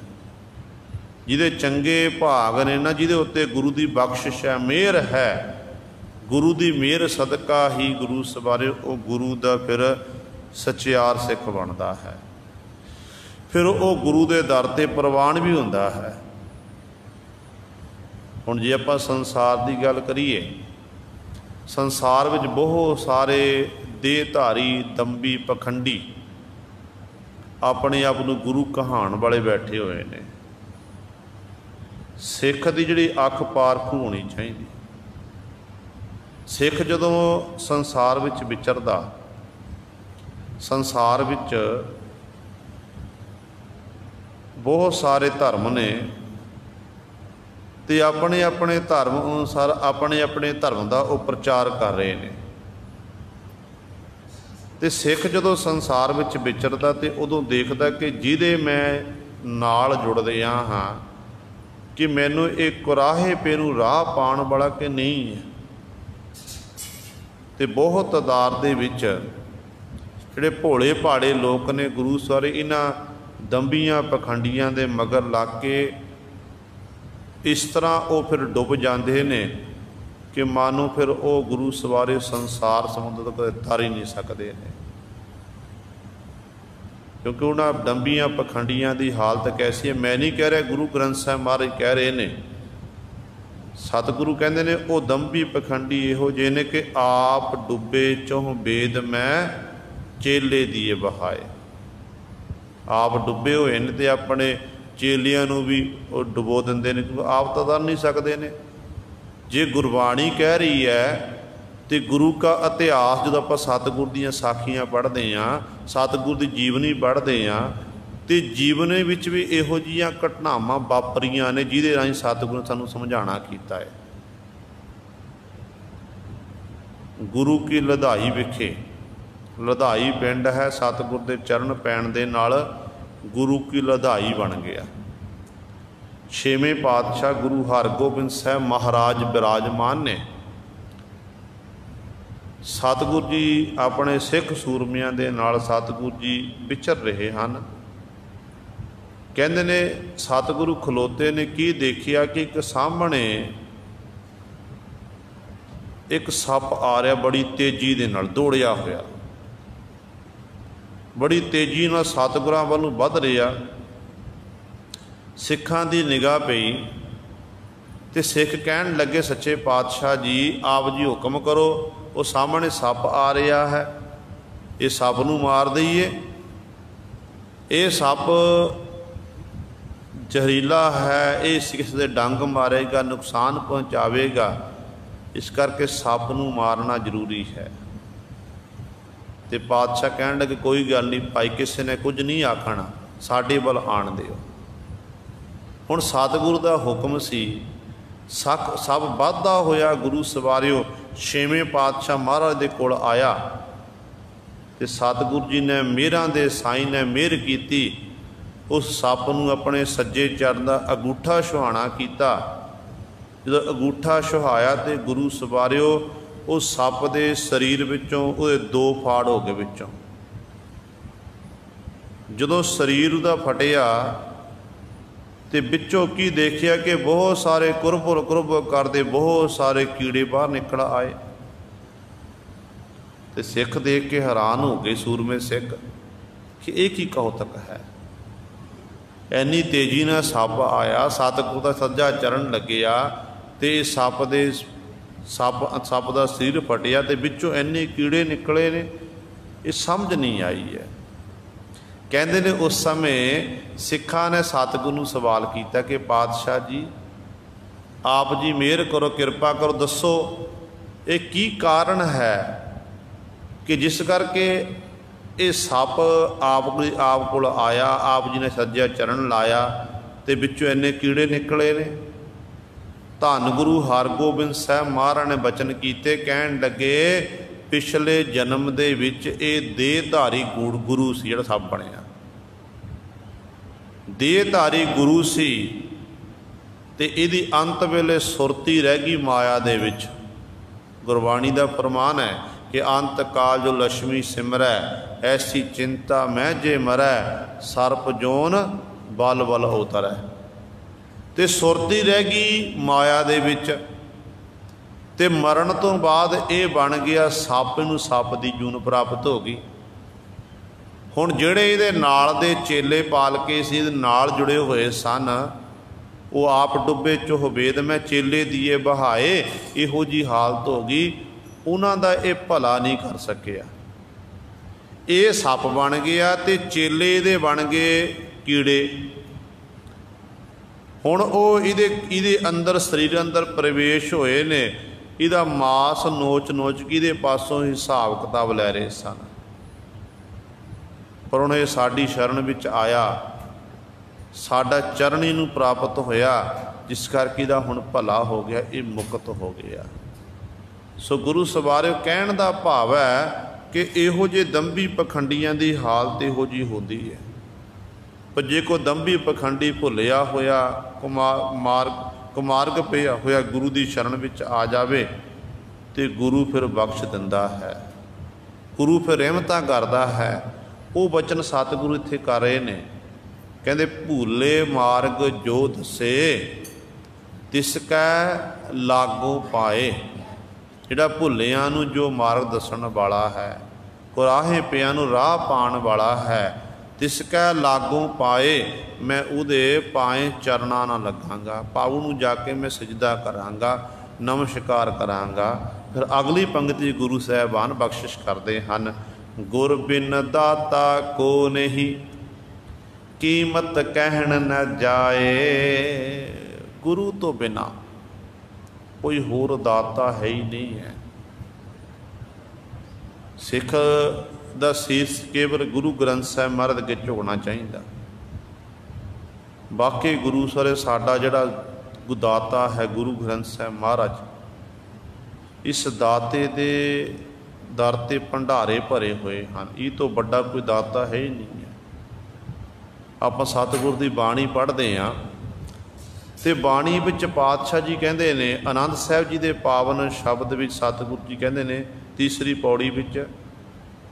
ਜਿਹਦੇ ਚੰਗੇ ਭਾਗ ਨੇ ਨਾ, ਜਿਹਦੇ ਉੱਤੇ ਗੁਰੂ ਦੀ ਬਖਸ਼ਿਸ਼ ਹੈ, ਮਿਹਰ ਹੈ, ਗੁਰੂ ਦੀ ਮਿਹਰ ਸਦਕਾ ਹੀ ਗੁਰੂ ਸਵਾਰੇ ਉਹ ਗੁਰੂ ਦਾ ਫਿਰ ਸੱਚਿਆਰ ਸਿੱਖ ਬਣਦਾ ਹੈ। ਫਿਰ ਉਹ ਗੁਰੂ ਦੇ ਦਰ 'ਤੇ ਪ੍ਰਵਾਨ ਵੀ ਹੁੰਦਾ ਹੈ। ਹੁਣ ਜੇ ਆਪਾਂ ਸੰਸਾਰ ਦੀ ਗੱਲ ਕਰੀਏ, ਸੰਸਾਰ ਵਿੱਚ ਬਹੁਤ ਸਾਰੇ ਦੇਹਧਾਰੀ, ਦੰਭੀ, ਪਖੰਡੀ ਆਪਣੇ ਆਪ ਨੂੰ ਗੁਰੂ ਕਹਾਉਣ ਵਾਲੇ ਬੈਠੇ ਹੋਏ ਨੇ। ਸਿੱਖ ਦੀ ਜਿਹੜੀ ਅੱਖ ਪਾਰਖੂ ਹੋਣੀ ਚਾਹੀਦੀ। ਸਿੱਖ ਜਦੋਂ ਸੰਸਾਰ ਵਿੱਚ ਵਿਚਰਦਾ, ਸੰਸਾਰ ਵਿੱਚ ਬਹੁਤ ਸਾਰੇ ਧਰਮ ਨੇ ਅਤੇ ਆਪਣੇ ਆਪਣੇ ਧਰਮ ਅਨੁਸਾਰ ਆਪਣੇ ਆਪਣੇ ਧਰਮ ਦਾ ਉਹ ਪ੍ਰਚਾਰ ਕਰ ਰਹੇ ਨੇ। ਅਤੇ ਸਿੱਖ ਜਦੋਂ ਸੰਸਾਰ ਵਿੱਚ ਵਿਚਰਦਾ ਅਤੇ ਉਦੋਂ ਦੇਖਦਾ ਕਿ ਜਿਹਦੇ ਮੈਂ ਨਾਲ ਜੁੜਦਿਆਂ ਹਾਂ ਕਿ ਮੈਨੂੰ ਇਹ ਕੁਰਾਹੇ ਪੇ ਨੂੰ ਰਾਹ ਪਾਉਣ ਵਾਲਾ ਕਿ ਨਹੀਂ ਹੈ। ਅਤੇ ਬਹੁਤ ਤਾਦਾਦ ਦੇ ਵਿੱਚ ਜਿਹੜੇ ਭੋਲੇ ਭਾੜੇ ਲੋਕ ਨੇ, ਗੁਰੂ ਸਾਰੇ ਇਹਨਾਂ ਦੰਭੀਆਂ ਪਖੰਡੀਆਂ ਦੇ ਮਗਰ ਲੱਗ ਕੇ ਇਸ ਤਰ੍ਹਾਂ ਉਹ ਫਿਰ ਡੁੱਬ ਜਾਂਦੇ ਨੇ ਕਿ ਮਾਨੋ ਫਿਰ ਉਹ ਗੁਰੂ ਸਵਾਰੇ ਸੰਸਾਰ ਸਮੁੰਦਰ ਤੋਂ ਕਦੇ ਤਰ ਹੀ ਨਹੀਂ ਸਕਦੇ ਨੇ। ਕਿਉਂਕਿ ਉਹਨਾਂ ਦੰਭੀਆਂ ਪਖੰਡੀਆਂ ਦੀ ਹਾਲਤ ਕੈਸੀ ਹੈ। ਮੈਂ ਨਹੀਂ ਕਹਿ ਰਿਹਾ, ਗੁਰੂ ਗ੍ਰੰਥ ਸਾਹਿਬ ਮਹਾਰਾਜ ਕਹਿ ਰਹੇ ਨੇ, ਸਤਿਗੁਰੂ ਕਹਿੰਦੇ ਨੇ ਉਹ ਦੰਭੀ ਪਖੰਡੀ ਇਹੋ ਜਿਹੇ ਨੇ ਕਿ ਆਪ ਡੁੱਬੇ ਚਹੁ ਬੇਦ ਮੈਂ ਚੇਲੇ ਦੀਏ ਬਹਾਏ। ਆਪ ਡੁੱਬੇ ਹੋਏ ਨੇ ਅਤੇ ਆਪਣੇ ਚੇਲਿਆਂ ਨੂੰ ਵੀ ਉਹ ਡੁਬੋ ਦਿੰਦੇ ਨੇ, ਕਿਉਂਕਿ ਆਪ ਤਾਂ ਤਰ ਨਹੀਂ ਸਕਦੇ ਨੇ। ਜੇ ਗੁਰਬਾਣੀ ਕਹਿ ਰਹੀ ਹੈ ਅਤੇ ਗੁਰੂ ਕਾ ਇਤਿਹਾਸ, ਜਦੋਂ ਆਪਾਂ ਸਤਿਗੁਰ ਦੀਆਂ ਸਾਖੀਆਂ ਪੜ੍ਹਦੇ ਹਾਂ, ਸਤਿਗੁਰ ਦੀ ਜੀਵਨੀ ਪੜ੍ਹਦੇ ਹਾਂ, ਅਤੇ ਜੀਵਨੀ ਵਿੱਚ ਵੀ ਇਹੋ ਜਿਹੀਆਂ ਘਟਨਾਵਾਂ ਵਾਪਰੀਆਂ ਨੇ ਜਿਹਦੇ ਰਾਹੀਂ ਸਤਿਗੁਰੂ ਨੇ ਸਾਨੂੰ ਸਮਝਾਉਣਾ ਕੀਤਾ ਹੈ। ਗੁਰੂ ਕੀ ਲਧਾਈ ਵਿਖੇ, ਲਧਾਈ ਪਿੰਡ ਹੈ, ਸਤਿਗੁਰ ਦੇ ਚਰਨ ਪੈਣ ਦੇ ਨਾਲ ਗੁਰੂ ਕੀ ਲਧਾਈ ਬਣ ਗਿਆ। 6ਵੇਂ ਪਾਤਸ਼ਾਹ ਗੁਰੂ ਹਰਗੋਬਿੰਦ ਸਾਹਿਬ ਮਹਾਰਾਜ ਬਿਰਾਜਮਾਨ ਨੇ। ਸਤਿਗੁਰ ਜੀ ਆਪਣੇ ਸਿੱਖ ਸੂਰਮਿਆਂ ਦੇ ਨਾਲ ਸਤਿਗੁਰ ਜੀ ਵਿਚਰ ਰਹੇ ਹਨ। ਕਹਿੰਦੇ ਨੇ ਸਤਿਗੁਰੂ ਖਲੋਤੇ ਨੇ, ਕੀ ਦੇਖਿਆ ਕਿ ਇੱਕ ਸਾਹਮਣੇ ਇੱਕ ਸੱਪ ਆ ਰਿਹਾ, ਬੜੀ ਤੇਜ਼ੀ ਦੇ ਨਾਲ ਦੌੜਿਆ ਹੋਇਆ, ਬੜੀ ਤੇਜ਼ੀ ਨਾਲ ਸਤਿਗੁਰਾਂ ਵੱਲ ਨੂੰ ਵੱਧ ਰਿਹਾ। ਸਿੱਖਾਂ ਦੀ ਨਿਗਾਹ ਪਈ ਅਤੇ ਸਿੱਖ ਕਹਿਣ ਲੱਗੇ, ਸੱਚੇ ਪਾਤਸ਼ਾਹ ਜੀ ਆਪ ਜੀ ਹੁਕਮ ਕਰੋ, ਉਹ ਸਾਹਮਣੇ ਸੱਪ ਆ ਰਿਹਾ ਹੈ, ਇਹ ਸੱਪ ਨੂੰ ਮਾਰ ਦਈਏ। ਇਹ ਸੱਪ ਜ਼ਹਿਰੀਲਾ ਹੈ, ਇਹ ਕਿਸੇ ਦੇ ਡੰਗ ਮਾਰੇਗਾ, ਨੁਕਸਾਨ ਪਹੁੰਚਾਵੇਗਾ, ਇਸ ਕਰਕੇ ਸੱਪ ਨੂੰ ਮਾਰਨਾ ਜ਼ਰੂਰੀ ਹੈ। ਅਤੇ ਪਾਤਸ਼ਾਹ ਕਹਿਣ ਲੱਗੇ ਕੋਈ ਗੱਲ ਨਹੀਂ ਭਾਈ, ਕਿਸੇ ਨੇ ਕੁਝ ਨਹੀਂ ਆਖਣਾ, ਸਾਡੇ ਵੱਲ ਆਣ ਦਿਓ। ਹੁਣ ਸਤਿਗੁਰੂ ਦਾ ਹੁਕਮ ਸੀ। ਸਭ ਵੱਧਦਾ ਹੋਇਆ ਗੁਰੂ ਸਵਾਰਿਓ 6ਵੇਂ ਪਾਤਸ਼ਾਹ ਮਹਾਰਾਜ ਦੇ ਕੋਲ ਆਇਆ ਅਤੇ ਸਤਿਗੁਰੂ ਜੀ ਨੇ ਮਿਹਰਾਂ ਦੇ ਸਾਈਂ ਨੇ ਮਿਹਰ ਕੀਤੀ। ਉਸ ਸੱਪ ਨੂੰ ਆਪਣੇ ਸੱਜੇ ਚਰਨ ਦਾ ਅੰਗੂਠਾ ਛੁਹਾਣਾ ਕੀਤਾ। ਜਦੋਂ ਅੰਗੂਠਾ ਛੁਹਾਇਆ ਅਤੇ ਗੁਰੂ ਸਵਾਰਿਓ ਉਹ ਸੱਪ ਦੇ ਸਰੀਰ ਵਿੱਚੋਂ ਉਹਦੇ 2 ਫਾੜ ਹੋ ਗਏ ਵਿੱਚੋਂ। ਜਦੋਂ ਸਰੀਰ ਉਹਦਾ ਫਟਿਆ ਤੇ ਵਿੱਚੋਂ ਕੀ ਦੇਖਿਆ ਕਿ ਬਹੁਤ ਸਾਰੇ ਕੁਰਬੁਰ ਕਰਦੇ ਬਹੁਤ ਸਾਰੇ ਕੀੜੇ ਬਾਹਰ ਨਿਕਲ ਆਏ। ਤੇ ਸਿੱਖ ਦੇਖ ਕੇ ਹੈਰਾਨ ਹੋ ਗਏ, ਸੂਰਮੇ ਸਿੱਖ, ਕਿ ਇਹ ਕੀ ਕੌਤਕ ਹੈ। ਇੰਨੀ ਤੇਜ਼ੀ ਨਾਲ ਸੱਪ ਆਇਆ, ਸਤਿਗੁਰੂ ਦਾ ਸੱਜਾ ਚਰਨ ਲੱਗਿਆ ਤੇ ਸੱਪ ਦਾ ਸਰੀਰ ਫਟਿਆ ਤੇ ਵਿੱਚੋਂ ਇੰਨੇ ਕੀੜੇ ਨਿਕਲੇ ਨੇ। ਇਹ ਸਮਝ ਨਹੀਂ ਆਈ ਹੈ। ਕਹਿੰਦੇ ਨੇ ਉਸ ਸਮੇਂ ਸਿੱਖਾਂ ਨੇ ਸਤਿਗੁਰੂ ਨੂੰ ਸਵਾਲ ਕੀਤਾ ਕਿ ਪਾਤਸ਼ਾਹ ਜੀ, ਆਪ ਜੀ ਮਿਹਰ ਕਰੋ, ਕਿਰਪਾ ਕਰੋ, ਦੱਸੋ ਇਹ ਕੀ ਕਾਰਨ ਹੈ ਕਿ ਜਿਸ ਕਰਕੇ ਇਹ ਸੱਪ ਆਪ ਕੋਲ ਆਇਆ, ਆਪ ਜੀ ਨੇ ਸੱਜਿਆ ਚਰਨ ਲਾਇਆ ਤੇ ਵਿੱਚੋਂ ਇੰਨੇ ਕੀੜੇ ਨਿਕਲੇ ਨੇ। ਧੰਨ ਗੁਰੂ ਹਰਗੋਬਿੰਦ ਸਾਹਿਬ ਮਹਾਰਾਜ ਨੇ ਬਚਨ ਕੀਤੇ, ਕਹਿਣ ਲੱਗੇ ਪਿਛਲੇ ਜਨਮ ਦੇ ਵਿੱਚ ਇਹ ਦੇਹਧਾਰੀ ਗੁਰੂ ਸੀ ਜਿਹੜਾ ਸੱਪ ਬਣਿਆ। ਦੇਹਧਾਰੀ ਗੁਰੂ ਸੀ ਤੇ ਇਹਦੀ ਅੰਤ ਵੇਲੇ ਸੁਰਤੀ ਰਹਿ ਗਈ ਮਾਇਆ ਦੇ ਵਿੱਚ। ਗੁਰਬਾਣੀ ਦਾ ਫਰਮਾਨ ਹੈ ਕਿ ਅੰਤ ਕਾਲ ਜੋ ਲక్ష్ਮੀ ਸਿਮਰੈ, ਐਸੀ ਚਿੰਤਾ ਮੈਂ ਜੇ ਮਰੈ, ਸਰਪ ਜੋਨ ਬਲ ਬਲ ਉਤਰੈ। ਤੇ ਸੁਰਤੀ ਰਹਿ ਗਈ ਮਾਇਆ ਦੇ ਵਿੱਚ ਤੇ ਮਰਨ ਤੋਂ ਬਾਅਦ ਇਹ ਬਣ ਗਿਆ ਸੱਪ, ਨੂੰ ਸੱਪ ਦੀ ਜੂਨ ਪ੍ਰਾਪਤ ਹੋ ਗਈ। ਹੁਣ ਜਿਹੜੇ ਇਹਦੇ ਨਾਲ ਦੇ ਚੇਲੇ ਪਾਲਕੇ ਸੀ, ਇਹਦੇ ਨਾਲ ਜੁੜੇ ਹੋਏ ਸਨ, ਉਹ ਆਪ ਡੁੱਬੇ ਚੋਹਬੇਦ ਮੈਂ ਚੇਲੇ ਦੀਏ ਬਹਾਏ, ਇਹੋ ਜਿਹੀ ਹਾਲਤ ਹੋ ਗਈ। ਉਹਨਾਂ ਦਾ ਇਹ ਭਲਾ ਨਹੀਂ ਕਰ ਸਕਿਆ। ਇਹ ਸੱਪ ਬਣ ਗਿਆ ਤੇ ਚੇਲੇ ਇਹਦੇ ਬਣ ਗਏ ਕੀੜੇ। ਹੁਣ ਉਹ ਇਹਦੇ ਅੰਦਰ, ਸਰੀਰ ਅੰਦਰ ਪ੍ਰਵੇਸ਼ ਹੋਏ ਨੇ। ਇਹਦਾ ਮਾਸ ਨੋਚ ਕੇ ਇਹਦੇ ਪਾਸੋਂ ਹਿਸਾਬ ਕਿਤਾਬ ਲੈ ਰਹੇ ਸਨ। ਪਰ ਹੁਣ ਇਹ ਸਾਡੀ ਸ਼ਰਨ ਵਿੱਚ ਆਇਆ, ਸਾਡਾ ਚਰਨ ਇਹਨੂੰ ਪ੍ਰਾਪਤ ਹੋਇਆ, ਜਿਸ ਕਰਕੇ ਇਹਦਾ ਹੁਣ ਭਲਾ ਹੋ ਗਿਆ, ਇਹ ਮੁਕਤ ਹੋ ਗਿਆ। ਸੋ ਗੁਰੂ ਸਵਾਰਿਓ, ਕਹਿਣ ਦਾ ਭਾਵ ਹੈ ਕਿ ਇਹੋ ਜਿਹੇ ਦੰਭੀ ਪਖੰਡੀਆਂ ਦੀ ਹਾਲਤ ਇਹੋ ਜਿਹੀ ਹੁੰਦੀ ਹੈ। ਪਰ ਜੇ ਕੋਈ ਦੰਭੀ ਪਖੰਡੀ ਭੁੱਲਿਆ ਹੋਇਆ, ਕੁਮਾਰਗ ਪਿਆ ਹੋਇਆ ਗੁਰੂ ਦੀ ਸ਼ਰਨ ਵਿੱਚ ਆ ਜਾਵੇ ਤੇ ਗੁਰੂ ਫਿਰ ਬਖਸ਼ ਦਿੰਦਾ ਹੈ, ਗੁਰੂ ਫਿਰ ਰਹਿਮਤਾਂ ਕਰਦਾ ਹੈ। ਉਹ ਬਚਨ ਸਤਿਗੁਰੂ ਇੱਥੇ ਕਰ ਰਹੇ ਨੇ। ਕਹਿੰਦੇ ਭੂਲੇ ਮਾਰਗ ਜੋ ਦੱਸੇ, ਤਿਸ ਕੈ ਲਾਗੋ ਪਾਏ। ਜਿਹੜਾ ਭੁੱਲਿਆਂ ਨੂੰ ਜੋ ਮਾਰਗ ਦੱਸਣ ਵਾਲਾ ਹੈ, ਕੁਰਾਹੇ ਪਿਆਂ ਨੂੰ ਰਾਹ ਪਾਉਣ ਵਾਲਾ ਹੈ, ਤਿਸ ਕੈ ਲਾਗੋਂ ਪਾਏ, ਮੈਂ ਉਹਦੇ ਪਾਏ ਚਰਨਾਂ ਨਾਲ ਲੱਗਾਂਗਾ, ਪਾਉ ਨੂੰ ਜਾ ਕੇ ਮੈਂ ਸਜਦਾ ਕਰਾਂਗਾ, ਨਮਸਕਾਰ ਕਰਾਂਗਾ। ਫਿਰ ਅਗਲੀ ਪੰਕਤੀ ਗੁਰੂ ਸਾਹਿਬਾਨ ਬਖਸ਼ਿਸ਼ ਕਰਦੇ ਹਨ, ਗੁਰ ਬਿਨ ਦਾਤਾ ਕੋ ਨਹੀਂ, ਕੀਮਤ ਕਹਿਣ ਨ ਜਾਏ। ਗੁਰੂ ਤੋਂ ਬਿਨਾ ਕੋਈ ਹੋਰ ਦਾਤਾ ਹੈ ਹੀ ਨਹੀਂ ਹੈ। ਸਿੱਖ ਦਾ ਸੀਸ ਕੇਵਲ ਗੁਰੂ ਗ੍ਰੰਥ ਸਾਹਿਬ ਮਹਾਰਾਜ ਅੱਗੇ ਝੁਕਣਾ ਚਾਹੀਦਾ। ਬਾਕੀ ਗੁਰੂ ਸਾਰੇ ਸਾਡਾ ਜਿਹੜਾ ਦਾਤਾ ਹੈ ਗੁਰੂ ਗ੍ਰੰਥ ਸਾਹਿਬ ਮਹਾਰਾਜ, ਇਸ ਦਾਤੇ ਦੇ ਦਰ 'ਤੇ ਭੰਡਾਰੇ ਭਰੇ ਹੋਏ ਹਨ। ਇਹ ਤੋਂ ਵੱਡਾ ਕੋਈ ਦਾਤਾ ਹੈ ਹੀ ਨਹੀਂ ਹੈ। ਆਪਾਂ ਸਤਿਗੁਰ ਦੀ ਬਾਣੀ ਪੜ੍ਹਦੇ ਹਾਂ ਤੇ ਬਾਣੀ ਵਿੱਚ ਪਾਤਸ਼ਾਹ ਜੀ ਕਹਿੰਦੇ ਨੇ, ਆਨੰਦ ਸਾਹਿਬ ਜੀ ਦੇ ਪਾਵਨ ਸ਼ਬਦ ਵਿੱਚ ਸਤਿਗੁਰੂ ਜੀ ਕਹਿੰਦੇ ਨੇ ਤੀਸਰੀ ਪੌੜੀ ਵਿੱਚ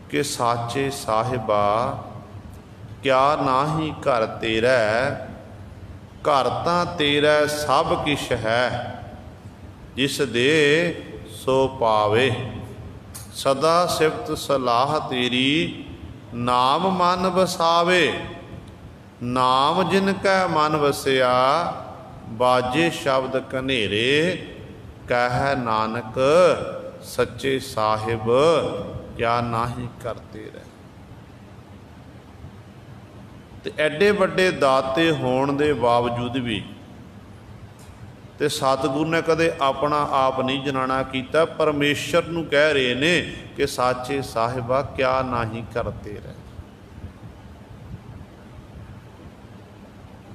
ਕਿ ਸਾਚੇ ਸਾਹਿਬਾ ਕਿਆ ਨਾਹੀ ਘਰ ਤੇਰਾ, ਘਰ ਤਾਂ ਤੇਰਾ ਸਭ ਕਿਛ ਹੈ, ਜਿਸ ਦੇ ਸੋ ਪਾਵੇ। ਸਦਾ ਸਿਫਤ ਸਲਾਹ ਤੇਰੀ, ਨਾਮ ਮਨ ਵਸਾਵੇ। ਨਾਮ ਜਿਨ ਕੈ ਮਨ ਵਸਿਆ, ਬਾਜੇ ਸ਼ਬਦ ਕਨੇਰੇ। ਕਹਿ ਨਾਨਕ ਸੱਚੇ ਸਾਹਿਬ ਕਿਆ ਨਾਹੀ ਕਰਤੇ ਰਹਿ। ਤੇ ਐਡੇ ਵੱਡੇ ਦਾਤੇ ਹੋਣ ਦੇ ਬਾਵਜੂਦ ਵੀ ਤੇ ਸਤਿਗੁਰੂ ਨੇ ਕਦੇ ਆਪਣਾ ਆਪ ਨਹੀਂ ਜਨਾਣਾ ਕੀਤਾ, ਪਰਮੇਸ਼ਰ ਨੂੰ ਕਹਿ ਰਹੇ ਨੇ ਕਿ ਸਾਚੇ ਸਾਹਿਬਾ ਕਿਆ ਨਾਹੀ ਕਰਤੇ ਰਹਿ।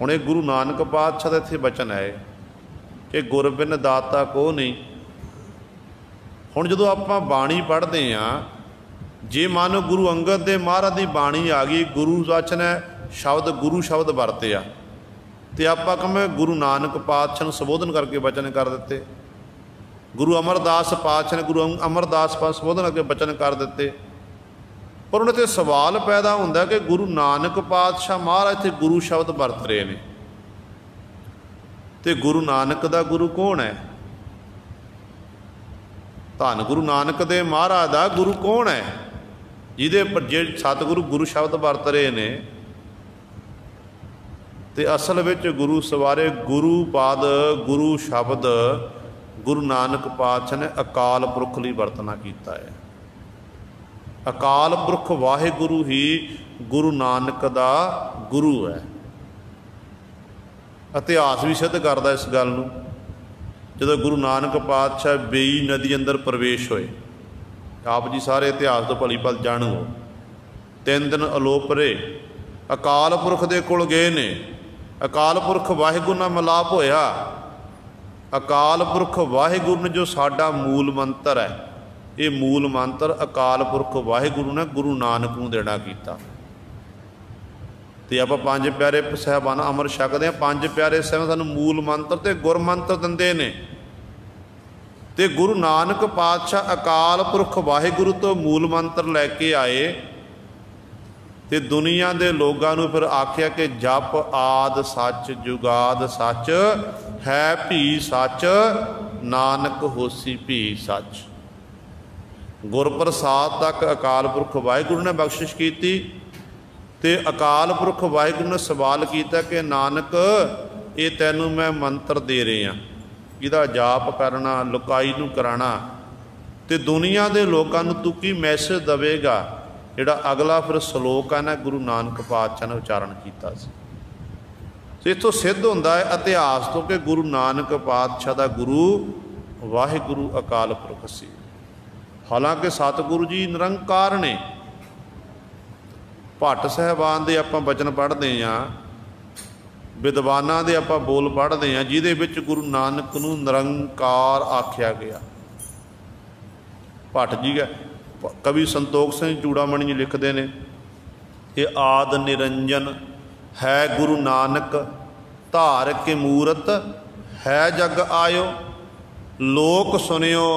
ਹੁਣ ਇਹ ਗੁਰੂ ਨਾਨਕ ਪਾਤਸ਼ਾਹ ਦਾ ਇੱਥੇ ਬਚਨ ਹੈ ਕਿ ਗੁਰ ਬਿਨ ਦਾਤਾ ਕੋ ਨਹੀਂ। ਹੁਣ ਜਦੋਂ ਆਪਾਂ ਬਾਣੀ ਪੜ੍ਹਦੇ ਹਾਂ, ਜੇ ਮੰਨ ਗੁਰੂ ਅੰਗਦ ਦੇ ਮਹਾਰਾਜ ਦੀ ਬਾਣੀ ਆ ਗਈ, ਗੁਰੂ ਵਚਨ ਹੈ, ਸ਼ਬਦ ਗੁਰੂ ਸ਼ਬਦ ਵਰਤਿਆ, ਤੇ ਆਪਾਂ ਕਹੇ ਗੁਰੂ ਨਾਨਕ ਪਾਤਸ਼ਾਹ ਨੂੰ ਸੰਬੋਧਨ ਕਰਕੇ ਬਚਨ ਕਰ ਦਿੱਤੇ। गुरु अमरदास पातशाह ने गुरु अमरदास पास संबोधन अगे बचन कर दिते, पर उन्हें ते सवाल पैदा होंदा कि गुरु नानक पातशाह महाराज इत्थे गुरु शब्द वरत रहे ने, ते गुरु नानक दा गुरु कौन है? धन गुरु नानक दे महाराज दा गुरु कौन है? जिहदे पर जे सतगुरु गुरु शब्द वरत रहे ने, ते असल विच गुरु सवारे गुरु पद गुरु शब्द गुरु नानक पातशाह ने अकाल पुरख लई वरतना कीता है। अकाल पुरख वाहिगुरु ही गुरु नानक दा गुरु है। इतिहास भी सिद्ध करदा इस गल नूं। जदों गुरु नानक पातशाह बेई नदी अंदर प्रवेश होए, आप जी सारे इतिहास तो भली भल जाणू हो, 3 दिन अलोप रहे, अकाल पुरख दे कोल गए ने, अकाल पुरख वाहिगुरू नाल मिलाप होया। अकाल पुरख वाहिगुरू ने जो साडा मूल मंत्र है, ये मूल मंत्र अकाल पुरख वाहिगुरू ने गुरु नानक नूं देना कीता। ते आपां 5 प्यारे साहिबान अमर छकदे हां, 5 प्यारे साहिब सानूं मूल मंत्र ते गुर मंत्र दिंदे ने। ते गुरु नानक पातशाह अकाल पुरख वाहिगुरू तो मूल मंत्र लैके आए, ते दुनिया दे लोगां नूं फिर आख्या कि जप आद सच जुगाद सच है भी सच नानक होसी भी सच। गुरप्रसाद तक अकाल पुरख वाहिगुरू ने बख्शिश की, ते अकाल पुरख वाहिगुरू ने सवाल किया कि नानक ये तैनूं मैं मंत्र दे रहा, इहदा जाप करना, लुकाई नूं कराना, ते दुनिया दे लोकां नूं तू की मैसेज देवेगा? जिहड़ा अगला फिर सलोक है ना गुरु नानक पातशाह ने उचारण किया। तो इत्थों सिद्ध होंदा है इतिहास तो कि गुरु नानक पातशाह दा गुरु वाहिगुरू अकाल पुरख सी। हालांकि सतगुरु जी निरंकार ने। भट्ट साहिबान दे आपां बचन पढ़दे हां, विद्वानां दे आपां बोल पढ़दे हां, जिहदे विच गुरु नानक नूं निरंकार आख्या गया। भट्ट जी कवि संतोख सिंह चूड़ामणी जी लिखते हैं कि आद निरंजन है गुरु नानक, धार के मूरत है जग आयो। लोक सुनियो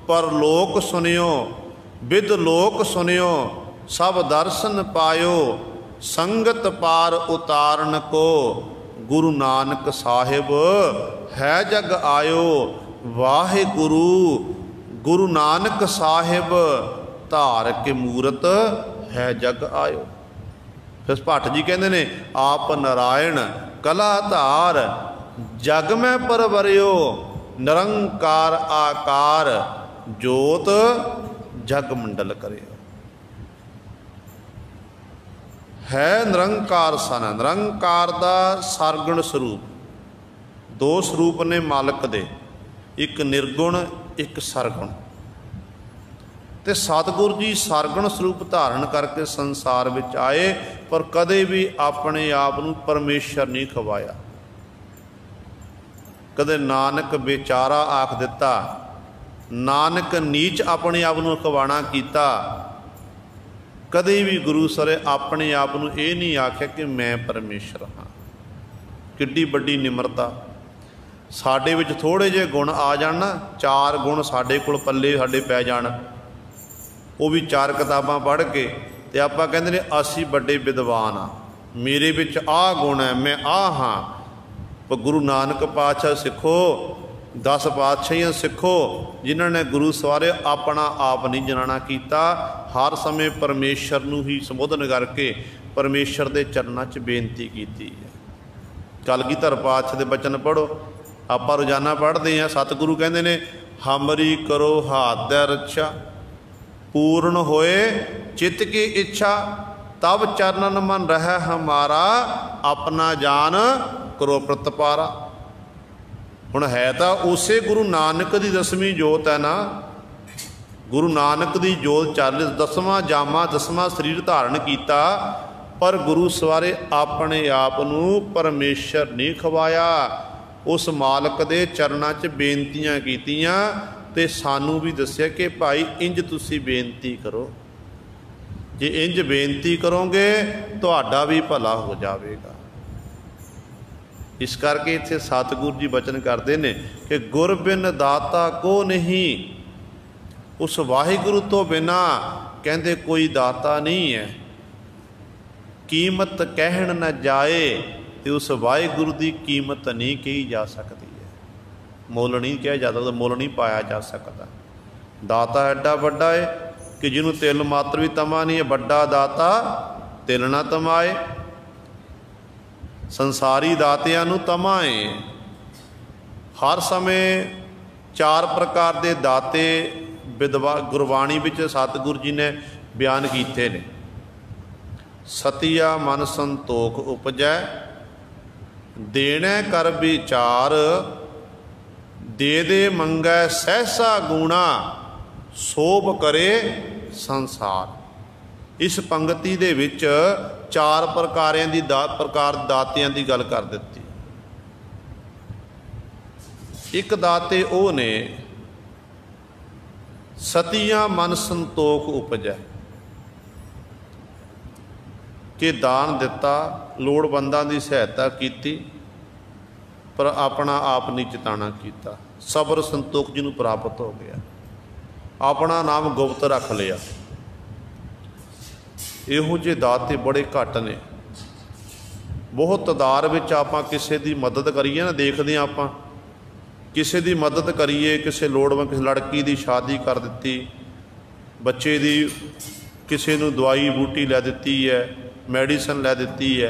पर लोक सुनियो, विद लोक सुनियो सब दर्शन पायो। संगत पार उतारन को गुरु नानक साहिब है जग आयो। वाहे गुरु गुरु नानक साहिब धार के मूरत है जग आयो। फिर भट्ट जी कहते ने आप नारायण कला धार जग में परवरियो। निरंकार आकार जोत जग मंडल करियो। है निरंकार सन। निरंकार दा सरगुण स्वरूप, 2 स्वरूप ने मालक दे, एक निर्गुण एक सरगुण। ते सतगुरु जी सरगुण स्वरूप धारण करके संसार विच आए, पर कदे भी अपने आप नूं परमेश्वर नहीं खवाया। कदे नानक बेचारा आख दिता, नानक नीच अपने आप नूं खवाणा कीता। कदे भी गुरु सरे अपने आप नूं ये नहीं आख्या कि मैं परमेश्वर हाँ। किड्डी वड्डी निमरता। साडे विच थोड़े जे गुण आ जाण ना, 4 गुण साडे कोल पल्ले साडे पै जाण, वो भी 4 किताबां पढ़ के ते आपां कहंदे ने असीं बड़े विद्वान हाँ, मेरे विच आ गुण है, मैं आ हाँ। पर गुरु नानक पातशाह सिखो, 10 पातशाहियां सिखो जिन्हां ने गुरु सवारे अपना आप नहीं जनाना कीता। हर समय परमेश्वर नूं ही संबोधन करके परमेश्वर दे चरनां 'च बेनती कीती है। कलगीधर पातशाह दे बचन पढ़ो, आपां रोजाना पढ़दे हां। सतगुरु कहंदे ने हमरी करो हाथ रक्षा, पूर्ण होए चित्त की इच्छा, तब चरणन मन रह हमारा, अपना जान करो प्रतपारा। हुण है तो उसे गुरु नानक की 10वीं जोत है ना, गुरु नानक की जोत चल 10वां जामा 10वां शरीर धारण किया, पर गुरु सवारे अपने आप नूं परमेश्वर नहीं खवाया। उस मालक दे चरनां 'च बेनतियां कीतियां ते सानू भी दस्सिया कि भाई इंज तुसी बेनती करो, जे इंज बेनती करोगे तुहाडा भी भला हो जाएगा। इस करके इत्थे सतगुरु जी बचन करते हैं कि गुर बिन दाता को नहीं, उस वाहिगुरु तो बिना कहते कोई दाता नहीं है। कीमत कहन न जाए, तो उस वाहिगुरु की कीमत नहीं कही जा सकती है, मुल नहीं कहा जा सकता, मुल नहीं पाया जा सकता। दाता एडा वड्डा है कि जिन्होंने तिल मात्र भी तमा नहीं है। वड्डा दाता तिल ना तमाए, संसारी दातियां नूं तमा है। हर समय 4 प्रकार के दाते विधवा गुरबाणी विच सतगुरु जी ने बयान किए ने। सतिया मन संतोख उपजै, देने कर विचार, दे दे मंगै सहसा गुणा, सोभ करे संसार। इस पंक्ति दे विच 4 प्रकारों की प्रकार दातियां की गल कर दी। एक दाते वो ने सतिया मन संतोख उपजै, कि दान दिता, लोड़वंदां की सहायता की, पर अपना आप नहीं चिताना किया। सबर संतोख जिन्हों प्राप्त हो गया, अपना नाम गुप्त रख लिया। इहो जे दाते बड़े घट ने। बहुत तादाद विच आपां किसी की मदद करिए ना, देखते आप किसी की मदद करिए, किसी लोड़वंद, किसी लड़की की शादी कर दी, बच्चे की किसी नूं दवाई बूटी लै दी है, मैडिसन लै दी है,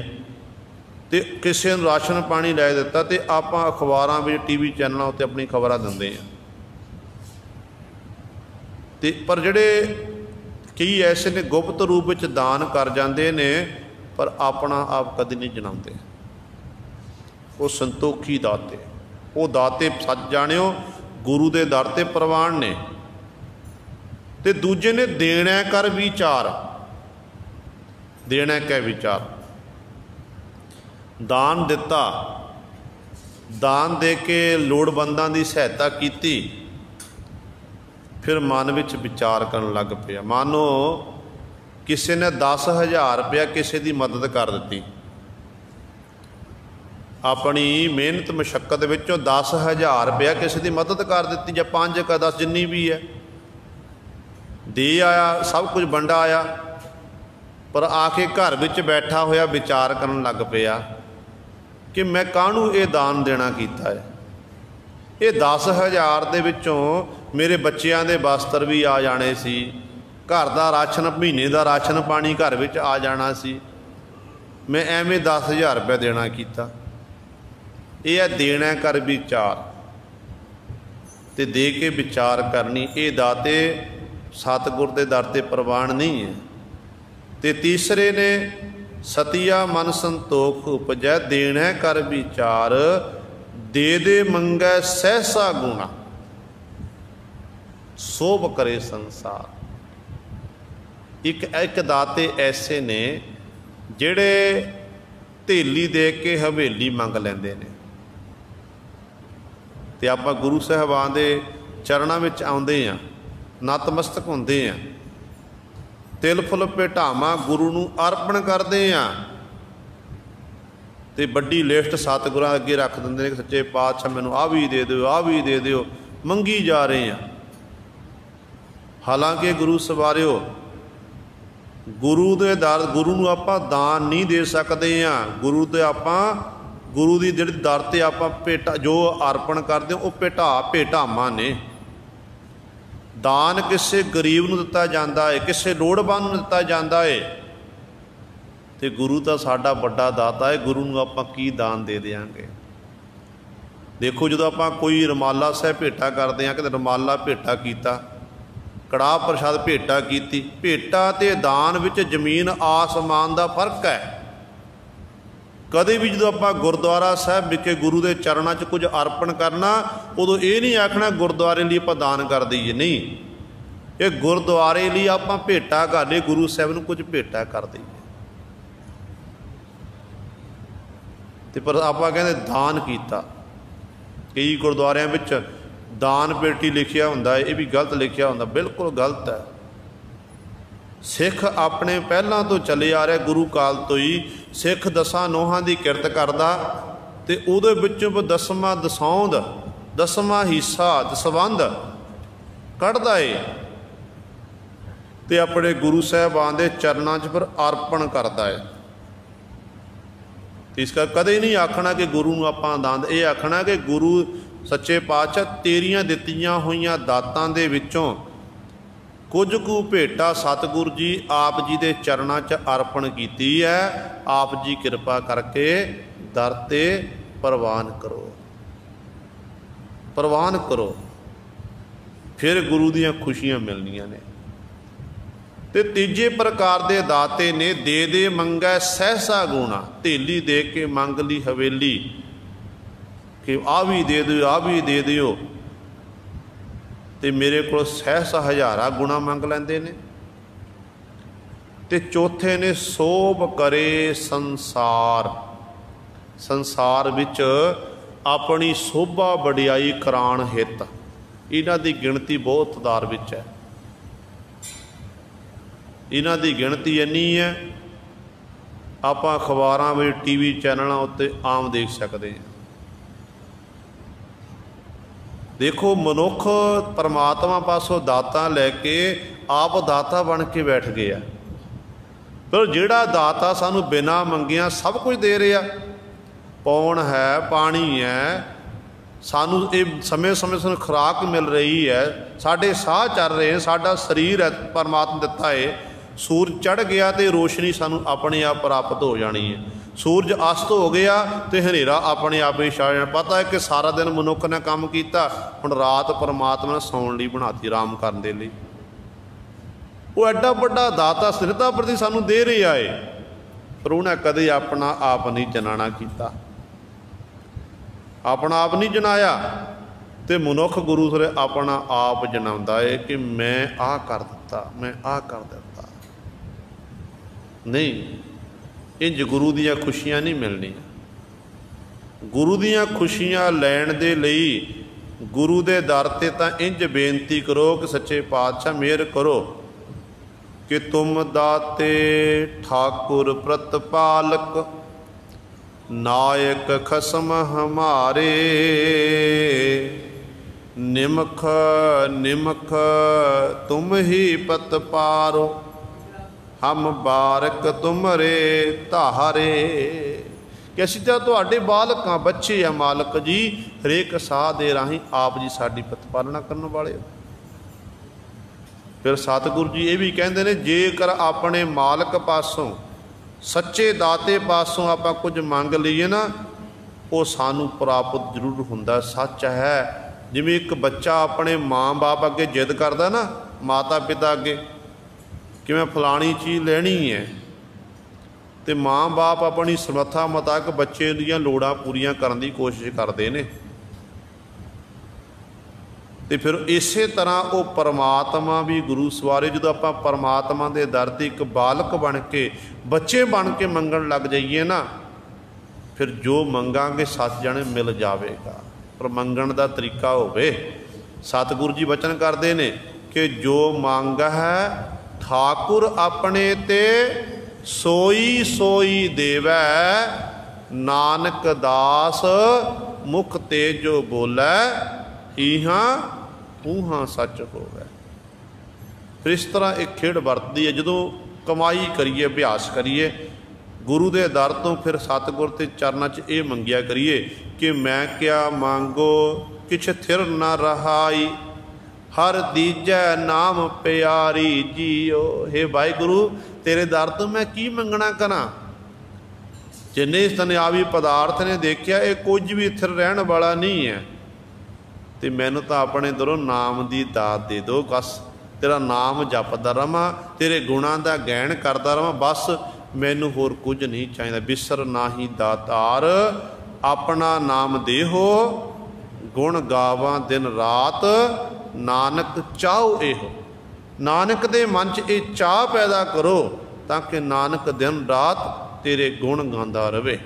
तो किसी नूं राशन पानी लै दिता, तो आप अखबारों में TV चैनलों उत्ते अपनी खबरां दिंदे हैं। ते पर जिहड़े कई ऐसे ने गुप्त रूप में दान कर जाते ने, पर अपना आप कभी नहीं जनाते। वो संतोखी दाते, वो दाते सच जाणिओ गुरु के दर ते प्रवान ने। ते दूजे ने देना कर विचार, देना कै विचार। दान दिता, दान दे के लोड़वंदां की सहायता की, फिर मन विच विचार करन लग पिया। मानो किसी ने 10,000 रुपया किसी की मदद कर दी, अपनी मेहनत मशक्कत विचों 10,000 रुपया किसी की मदद कर दी, या 5 का 10 जिन्नी भी है दे आया, सब कुछ वंडा आया, पर आके घर विच बैठा होया विचार करन लग पिया कि मैं काहनूं ये दान देना कीता है। ये 10,000 दे विचों मेरे बच्चों के वस्त्र भी आ जाने सी, घर का राशन महीने का राशन पानी घर विच आ जाना सी, मैं एवें 10,000 रुपया देना कीता। ये है देना कर विचार, ते दे के विचार करनी। ये दाते सतगुर के दर ते प्रवान नहीं है। ते तीसरे ने सतिया मन संतोख उपजै, देना कर विचार, दे दे मंगै सहसा गुणा, सोभ करे संसार। एक दाते ऐसे ने जिहड़े धेली दे के हवेली मंग लैंदे ने। ते आपां गुरु साहिबान दे चरणां विच आउंदे आ, नतमस्तक हुंदे आ, तिल फुल भेटावां गुरु नूं अर्पण करदे आ, ते बड़ी लिस्ट सतगुरां अगे रख दिंदे ने कि सच्चे पातशाह मैनूं आ भी दे दिओ, आ भी दे दिओ, मंगी जा रहे हैं। हालांकि गुरु सवारिओ, गुरु दे दर, गुरु नूं आपां दान नहीं दे सकते हैं। गुरु ते आपां गुरु की जिहड़ी दर ते आपां भेटा जो अर्पण करदे वो भेटावां ने। दान किसी गरीब नूं दिता जाता है, किसी लोड़वंद नूं दिता जाता है, तो गुरु तो साडा बड़ा दाता है, गुरु नूं आपां की दान दे देंगे। देखो जो आपां कोई रमाला साहिब भेटा करते हैं, कि रमाला भेटा किया, कड़ाह प्रसाद भेटा की, भेटा ते दान विच जमीन आसमान का फर्क है। कदे भी जो आप गुरुद्वारा साहब विखे गुरु के चरणों च कुछ अर्पण करना, उदों ये नहीं आखना गुरुद्वारे लिए आप दान कर दईए, नहीं, ये गुरुद्वारे लिए आप भेटा कर लिए, गुरु साहब नूं कुछ भेटा कर दईए। तो पर आप कहते दान किया, कई गुरुद्वारियां विच दान पेटी लिखिया हुंदा है, ये भी गलत लिखिया हुंदा, बिल्कुल गलत है। सिख अपने पहलों तो चले आ रहे, गुरु काल तो ही सिख 10 नोहां की किरत करदा, ਤੇ ਉਹਦੇ ਵਿੱਚੋਂ ਦਸਵਾਂ ਦਸੌਂਦ, ਦਸਵਾਂ ਹਿੱਸਾ ਦਸਵੰਧ ਕੱਢਦਾ ਏ ਤੇ ਆਪਣੇ ਗੁਰੂ ਸਾਹਿਬਾਨ ਦੇ ਚਰਨਾਂ 'ਚ ਫਿਰ ਅਰਪਣ ਕਰਦਾ ਹੈ। ਇਸ ਕਰਕੇ ਕਦੇ ਨਹੀਂ ਆਖਣਾ ਕਿ ਗੁਰੂ ਨੂੰ ਆਪਾਂ ਦੰਦ, ਇਹ ਆਖਣਾ ਕਿ ਗੁਰੂ ਸੱਚੇ ਪਾਤਸ਼ਾਹ ਤੇਰੀਆਂ ਦਿੱਤੀਆਂ ਹੋਈਆਂ ਦਾਤਾਂ ਦੇ ਵਿੱਚੋਂ ਕੁਝ ਕੁ ਭੇਟਾ ਸਤਿਗੁਰੂ ਜੀ ਆਪ ਜੀ ਦੇ ਚਰਨਾਂ 'ਚ ਅਰਪਣ ਕੀਤੀ ਹੈ, ਆਪ ਜੀ ਕਿਰਪਾ ਕਰਕੇ ਦਰ 'ਤੇ ਪ੍ਰਵਾਨ ਕਰੋ, ਪ੍ਰਵਾਨ ਕਰੋ, ਫਿਰ ਗੁਰੂ ਦੀਆਂ ਖੁਸ਼ੀਆਂ ਮਿਲਣੀਆਂ ਨੇ। ਤੇ ਤੀਜੇ ਪ੍ਰਕਾਰ ਦੇ ਦਾਤੇ ਨੇ ਦੇ ਦੇ ਮੰਗੈ ਸਹਿਸਾ ਗੁਣਾ, ਧੇਲੀ ਦੇ ਕੇ ਮੰਗ ਲਈ ਹਵੇਲੀ ਕਿ ਆ ਵੀ ਦੇ ਦਿਓ, ਆ ਵੀ ਦੇ ਦਿਓ, ਤੇ ਮੇਰੇ ਕੋਲ ਸਹਿਸਾ ਹਜ਼ਾਰਾਂ ਗੁਣਾ ਮੰਗ ਲੈਂਦੇ ਨੇ। ਤੇ ਚੌਥੇ ਨੇ ਸੋਭ ਕਰੇ ਸੰਸਾਰ, ਸੰਸਾਰ ਵਿੱਚ ਆਪਣੀ ਸੋਭਾ ਵਡਿਆਈ ਕਰਾਉਣ ਹਿੱਤ, ਇਹਨਾਂ ਦੀ ਗਿਣਤੀ ਬਹੁਤ ਤਾਦਾਦ ਵਿੱਚ ਹੈ। ਇਹਨਾਂ ਦੀ ਗਿਣਤੀ ਇੰਨੀ ਹੈ ਆਪਾਂ ਅਖਬਾਰਾਂ ਵਿੱਚ TV ਚੈਨਲਾਂ ਉੱਤੇ ਆਮ ਦੇਖ ਸਕਦੇ ਹਾਂ। ਦੇਖੋ ਮਨੁੱਖ ਪਰਮਾਤਮਾ ਪਾਸੋਂ ਦਾਤਾ ਲੈ ਕੇ ਆਪ ਦਾਤਾ ਬਣ ਕੇ ਬੈਠ ਗਏ ਆ, ਪਰ ਜਿਹੜਾ ਦਾਤਾ ਸਾਨੂੰ ਬਿਨਾਂ ਮੰਗਿਆਂ ਸਭ ਕੁਝ ਦੇ ਰਿਹਾ, ਪੌਣ ਹੈ, ਪਾਣੀ ਹੈ, ਸਾਨੂੰ ਇਹ ਸਮੇਂ ਸਮੇਂ ਸਾਨੂੰ ਖੁਰਾਕ ਮਿਲ ਰਹੀ ਹੈ, ਸਾਡੇ ਸਾਹ ਚੱਲ ਰਹੇ, ਸਾਡਾ ਸਰੀਰ ਹੈ ਪਰਮਾਤਮਾ ਦਿੱਤਾ ਹੈ। ਸੂਰਜ ਚੜ੍ਹ ਗਿਆ ਤੇ ਰੋਸ਼ਨੀ ਸਾਨੂੰ ਆਪਣੇ ਆਪ ਪ੍ਰਾਪਤ ਹੋ ਜਾਣੀ ਹੈ, ਸੂਰਜ ਅਸਤ ਹੋ ਗਿਆ ਤੇ ਹਨੇਰਾ ਆਪਣੇ ਆਪ ਹੀ ਛਾ ਜਾਣਾ। ਪਤਾ ਹੈ ਕਿ ਸਾਰਾ ਦਿਨ ਮਨੁੱਖ ਨੇ ਕੰਮ ਕੀਤਾ, ਹੁਣ ਰਾਤ ਪਰਮਾਤਮਾ ਨੇ ਸੌਣ ਲਈ ਬਣਾਤੀ, ਆਰਾਮ ਕਰਨ ਦੇ ਲਈ। ਉਹ ਐਡਾ ਵੱਡਾ ਦਾਤਾ ਸ੍ਰਿਤਾ ਪ੍ਰਤੀ ਸਾਨੂੰ ਦੇ ਰਿਹਾ ਏ, ਪਰ ਉਹਨੇ ਕਦੇ ਆਪਣਾ ਆਪ ਨਹੀਂ ਜਨਾਣਾ ਕੀਤਾ, ਆਪਣਾ ਆਪ ਨਹੀਂ ਜਨਾਇਆ। ਤੇ ਮਨੁੱਖ ਗੁਰੂ ਸਰੇ ਆਪਣਾ ਆਪ ਜਨਾਉਂਦਾ ਏ ਕਿ ਮੈਂ ਆਹ ਕਰ ਦਿੱਤਾ, ਮੈਂ ਆਹ ਕਰ ਦਿੱਤਾ। ਨਹੀਂ, ਇੰਝ ਗੁਰੂ ਦੀਆਂ ਖੁਸ਼ੀਆਂ ਨਹੀਂ ਮਿਲਣੀਆਂ। ਗੁਰੂ ਦੀਆਂ ਖੁਸ਼ੀਆਂ ਲੈਣ ਦੇ ਲਈ ਗੁਰੂ ਦੇ ਦਰ 'ਤੇ ਤਾਂ ਇੰਝ ਬੇਨਤੀ ਕਰੋ ਕਿ ਸੱਚੇ ਪਾਤਸ਼ਾਹ ਮਿਹਰ ਕਰੋ ਕਿ ਤੁਮ ਦਾਤੇ ਠਾਕੁਰ ਪ੍ਰਤਪਾਲਕ ਨਾਇਕ ਖਸਮ ਹਮਾਰੇ, ਨਿਮਖ ਨਿਮਖ ਤੁਮ ਹੀ ਪਤ ਪਾਰੋ, ਹਮ ਬਾਰਕ ਤੁਮਰੇ ਧਾਰੇ। ਕਿ ਅਸੀਂ ਤਾਂ ਤੁਹਾਡੇ ਬਾਲਕ ਹਾਂ, ਬੱਚੇ ਆ ਮਾਲਕ ਜੀ, ਹਰੇਕ ਸਾਹ ਦੇ ਰਾਹੀਂ ਆਪ ਜੀ ਸਾਡੀ ਪ੍ਰਤਪਾਲਣਾ ਕਰਨ ਵਾਲੇ ਹੋ। ਫਿਰ ਸਤਿਗੁਰੂ ਜੀ ਇਹ ਵੀ ਕਹਿੰਦੇ ਨੇ ਜੇਕਰ ਆਪਣੇ ਮਾਲਕ ਪਾਸੋਂ ਸੱਚੇ ਦਾਤੇ ਪਾਸੋਂ ਆਪਾਂ ਕੁਝ ਮੰਗ ਲਈਏ ਨਾ, ਉਹ ਸਾਨੂੰ ਪ੍ਰਾਪਤ ਜ਼ਰੂਰ ਹੁੰਦਾ, ਸੱਚ ਹੈ। ਜਿਵੇਂ ਇੱਕ ਬੱਚਾ ਆਪਣੇ ਮਾਂ ਬਾਪ ਅੱਗੇ ਜਿੱਦ ਕਰਦਾ ਨਾ, ਮਾਤਾ ਪਿਤਾ ਅੱਗੇ ਕਿ ਮੈਂ ਫਲਾਣੀ ਚੀਜ਼ ਲੈਣੀ ਹੈ, ਤੇ ਮਾਂ ਬਾਪ ਆਪਣੀ ਸਮਰੱਥਾ ਮੁਤਾਬਕ ਬੱਚੇ ਦੀਆਂ ਲੋੜਾਂ ਪੂਰੀਆਂ ਕਰਨ ਦੀ ਕੋਸ਼ਿਸ਼ ਕਰਦੇ ਨੇ। ਤੇ ਫਿਰ ਇਸੇ ਤਰ੍ਹਾਂ ਉਹ ਪਰਮਾਤਮਾ ਵੀ ਗੁਰੂ ਸਵਾਰੇ, ਜਦੋਂ ਆਪਾਂ ਪਰਮਾਤਮਾ ਦੇ ਦਰ 'ਤੇ ਇੱਕ ਬਾਲਕ ਬਣ ਕੇ, ਬੱਚੇ ਬਣ ਕੇ ਮੰਗਣ ਲੱਗ ਜਾਈਏ ਨਾ, ਫਿਰ ਜੋ ਮੰਗਾਂਗੇ ਸੱਚ ਜਾਣੇ ਮਿਲ ਜਾਵੇਗਾ। ਪਰ ਮੰਗਣ ਦਾ ਤਰੀਕਾ ਹੋਵੇ। ਸਤਿਗੁਰੂ ਜੀ ਬਚਨ ਕਰਦੇ ਨੇ ਕਿ ਜੋ ਮੰਗ ਹੈ ਠਾਕੁਰ ਆਪਣੇ ਤੇ ਸੋਈ ਸੋਈ ਦੇਵੈ, ਨਾਨਕ ਦਾਸ ਮੁਖ ਤੇ ਜੋ ਬੋਲੇ, ਇਹਾਂ ਊਹਾਂ ਸੱਚ ਹੋਵੇ। ਫਿਰ ਇਸ ਤਰ੍ਹਾਂ ਇੱਕ ਖੇਡ ਵਰਤਦੀ ਹੈ। ਜਦੋਂ ਕਮਾਈ ਕਰੀਏ, ਅਭਿਆਸ ਕਰੀਏ ਗੁਰੂ ਦੇ ਦਰ ਤੋਂ, ਫਿਰ ਸਤਿਗੁਰ ਤੇ ਚਰਨਾਂ 'ਚ ਇਹ ਮੰਗਿਆ ਕਰੀਏ ਕਿ ਮੈਂ ਕਿਆ ਮੰਗੋ ਕਿਛ ਥਿਰ ਨਾ ਰਹਾਈ, ਹਰ ਦੀਜੈ ਨਾਮ ਪਿਆਰੀ ਜੀਓ। ਹੇ ਵਾਹਿਗੁਰੂ, ਤੇਰੇ ਦਰ ਤੋਂ ਮੈਂ ਕੀ ਮੰਗਣਾ ਕਰਾਂ? ਜਿੰਨੇ ਦੁਨਿਆਵੀ ਪਦਾਰਥ ਨੇ ਦੇਖਿਆ, ਇਹ ਕੁਝ ਵੀ ਇੱਥੇ ਰਹਿਣ ਵਾਲਾ ਨਹੀਂ ਹੈ, ਤੇ ਮੈਨੂੰ ਤਾਂ ਆਪਣੇ ਦਰੋਂ ਨਾਮ ਦੀ ਦਾਤ ਦੇ ਦਿਓ। ਬਸ ਤੇਰਾ ਨਾਮ ਜਪਦਾ ਰਵਾਂ, ਤੇਰੇ ਗੁਣਾਂ ਦਾ ਗਾਇਨ ਕਰਦਾ ਰਵਾਂ, ਬਸ ਮੈਨੂੰ ਹੋਰ ਕੁਝ ਨਹੀਂ ਚਾਹੀਦਾ। ਬਿਸਰ ਨਾਹੀ ਦਾਤਾਰ ਆਪਣਾ ਨਾਮ ਦੇਹੋ, ਗੁਣ ਗਾਵਾਂ ਦਿਨ ਰਾਤ, ਨਾਨਕ ਚਾਹੋ ਇਹੋ। ਨਾਨਕ ਦੇ ਮਨ 'ਚ ਇਹ ਚਾਹ ਪੈਦਾ ਕਰੋ ਤਾਂ ਕਿ ਨਾਨਕ ਦਿਨ ਰਾਤ ਤੇਰੇ ਗੁਣ ਗਾਉਂਦਾ ਰਵੇ।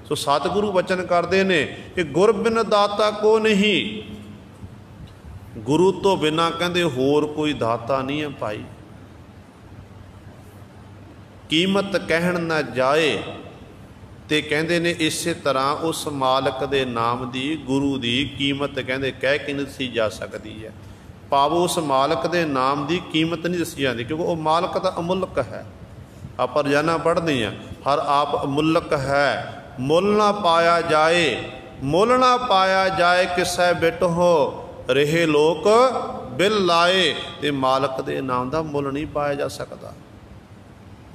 ਸੋ ਸਤਿਗੁਰੂ ਬਚਨ ਕਰਦੇ ਨੇ ਕਿ ਗੁਰ ਬਿਨ ਦਾਤਾ ਕੋ ਨਹੀਂ, ਗੁਰੂ ਤੋਂ ਬਿਨਾਂ ਕਹਿੰਦੇ ਹੋਰ ਕੋਈ ਦਾਤਾ ਨਹੀਂ ਹੈ ਭਾਈ। ਕੀਮਤ ਕਹਿਣ ਨਾ ਜਾਏ, ਤੇ ਕਹਿੰਦੇ ਨੇ ਇਸੇ ਤਰ੍ਹਾਂ ਉਸ ਮਾਲਕ ਦੇ ਨਾਮ ਦੀ, ਗੁਰੂ ਦੀ ਕੀਮਤ ਕਹਿੰਦੇ ਕਹਿ ਕੇ ਨਹੀਂ ਦੱਸੀ ਜਾ ਸਕਦੀ ਹੈ। ਭਾਵ ਉਸ ਮਾਲਕ ਦੇ ਨਾਮ ਦੀ ਕੀਮਤ ਨਹੀਂ ਦੱਸੀ ਜਾਂਦੀ, ਕਿਉਂਕਿ ਉਹ ਮਾਲਕ ਦਾ ਅਮੁੱਲਕ ਹੈ। ਆਪਾਂ ਰੋਜ਼ਾਨਾ ਪੜ੍ਹਦੇ ਹਾਂ, ਹਰ ਆਪ ਅਮੁੱਲਕ ਹੈ, ਮੁੱਲ ਨਾ ਪਾਇਆ ਜਾਏ, ਮੁੱਲ ਨਾ ਪਾਇਆ ਜਾਏ ਕਿਸੈ ਬਿਟਹੁ, ਰਹੇ ਲੋਕ ਬਿਲ ਲਾਏ। ਤੇ ਮਾਲਕ ਦੇ ਨਾਮ ਦਾ ਮੁੱਲ ਨਹੀਂ ਪਾਇਆ ਜਾ ਸਕਦਾ।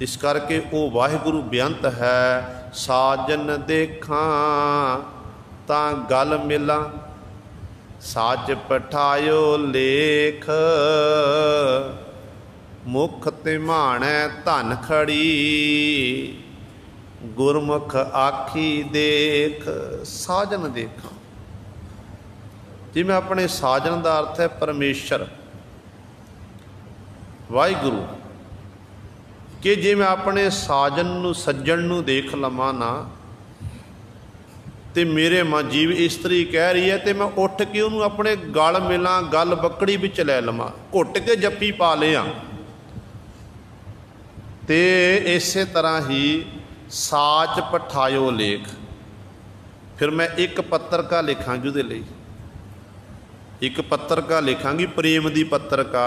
ਇਸ ਕਰਕੇ ਉਹ ਵਾਹਿਗੁਰੂ ਬੇਅੰਤ ਹੈ। ਸਾਜਨ ਦੇਖਾਂ ਤਾਂ ਗਲ ਮਿਲਾਂ, ਸਾਚ ਪਠਾਇਓ ਲੇਖ, ਮੁਖ ਤਿਮਾਣੈ ਧਨ ਖੜੀ, ਗੁਰਮੁਖ ਆਖੀ ਦੇਖ। ਸਾਜਨ ਦੇਖਾਂ, ਜਿਵੇਂ ਆਪਣੇ ਸਾਜਨ ਦਾ ਅਰਥ ਹੈ ਪਰਮੇਸ਼ਰ, ਵਾਹਿਗੁਰੂ, ਕਿ ਜੇ ਮੈਂ ਆਪਣੇ ਸਾਜਨ ਨੂੰ, ਸੱਜਣ ਨੂੰ ਦੇਖ ਲਵਾਂ ਨਾ, ਤੇ ਮੇਰੇ ਮਾਂ ਜੀਵ ਇਸਤਰੀ ਕਹਿ ਰਹੀ ਹੈ ਤੇ ਮੈਂ ਉੱਠ ਕੇ ਉਹਨੂੰ ਆਪਣੇ ਗਲ ਮਿਲਾਂ, ਗਲ ਬੱਕੜੀ ਵਿੱਚ ਲੈ ਲਵਾਂ, ਘੁੱਟ ਕੇ ਜੱਫੀ ਪਾ ਲਿਆ। ਤੇ ਇਸੇ ਤਰ੍ਹਾਂ ਹੀ ਸਾਚ ਪਠਾਇਓ ਲੇਖ, ਫਿਰ ਮੈਂ ਇੱਕ ਪੱਤਰਕਾ ਲਿਖਾਂਗੀ ਉਹਦੇ ਲਈ, ਇੱਕ ਪੱਤਰਕਾ ਲਿਖਾਂਗੀ, ਪ੍ਰੇਮ ਦੀ ਪੱਤਰਕਾ।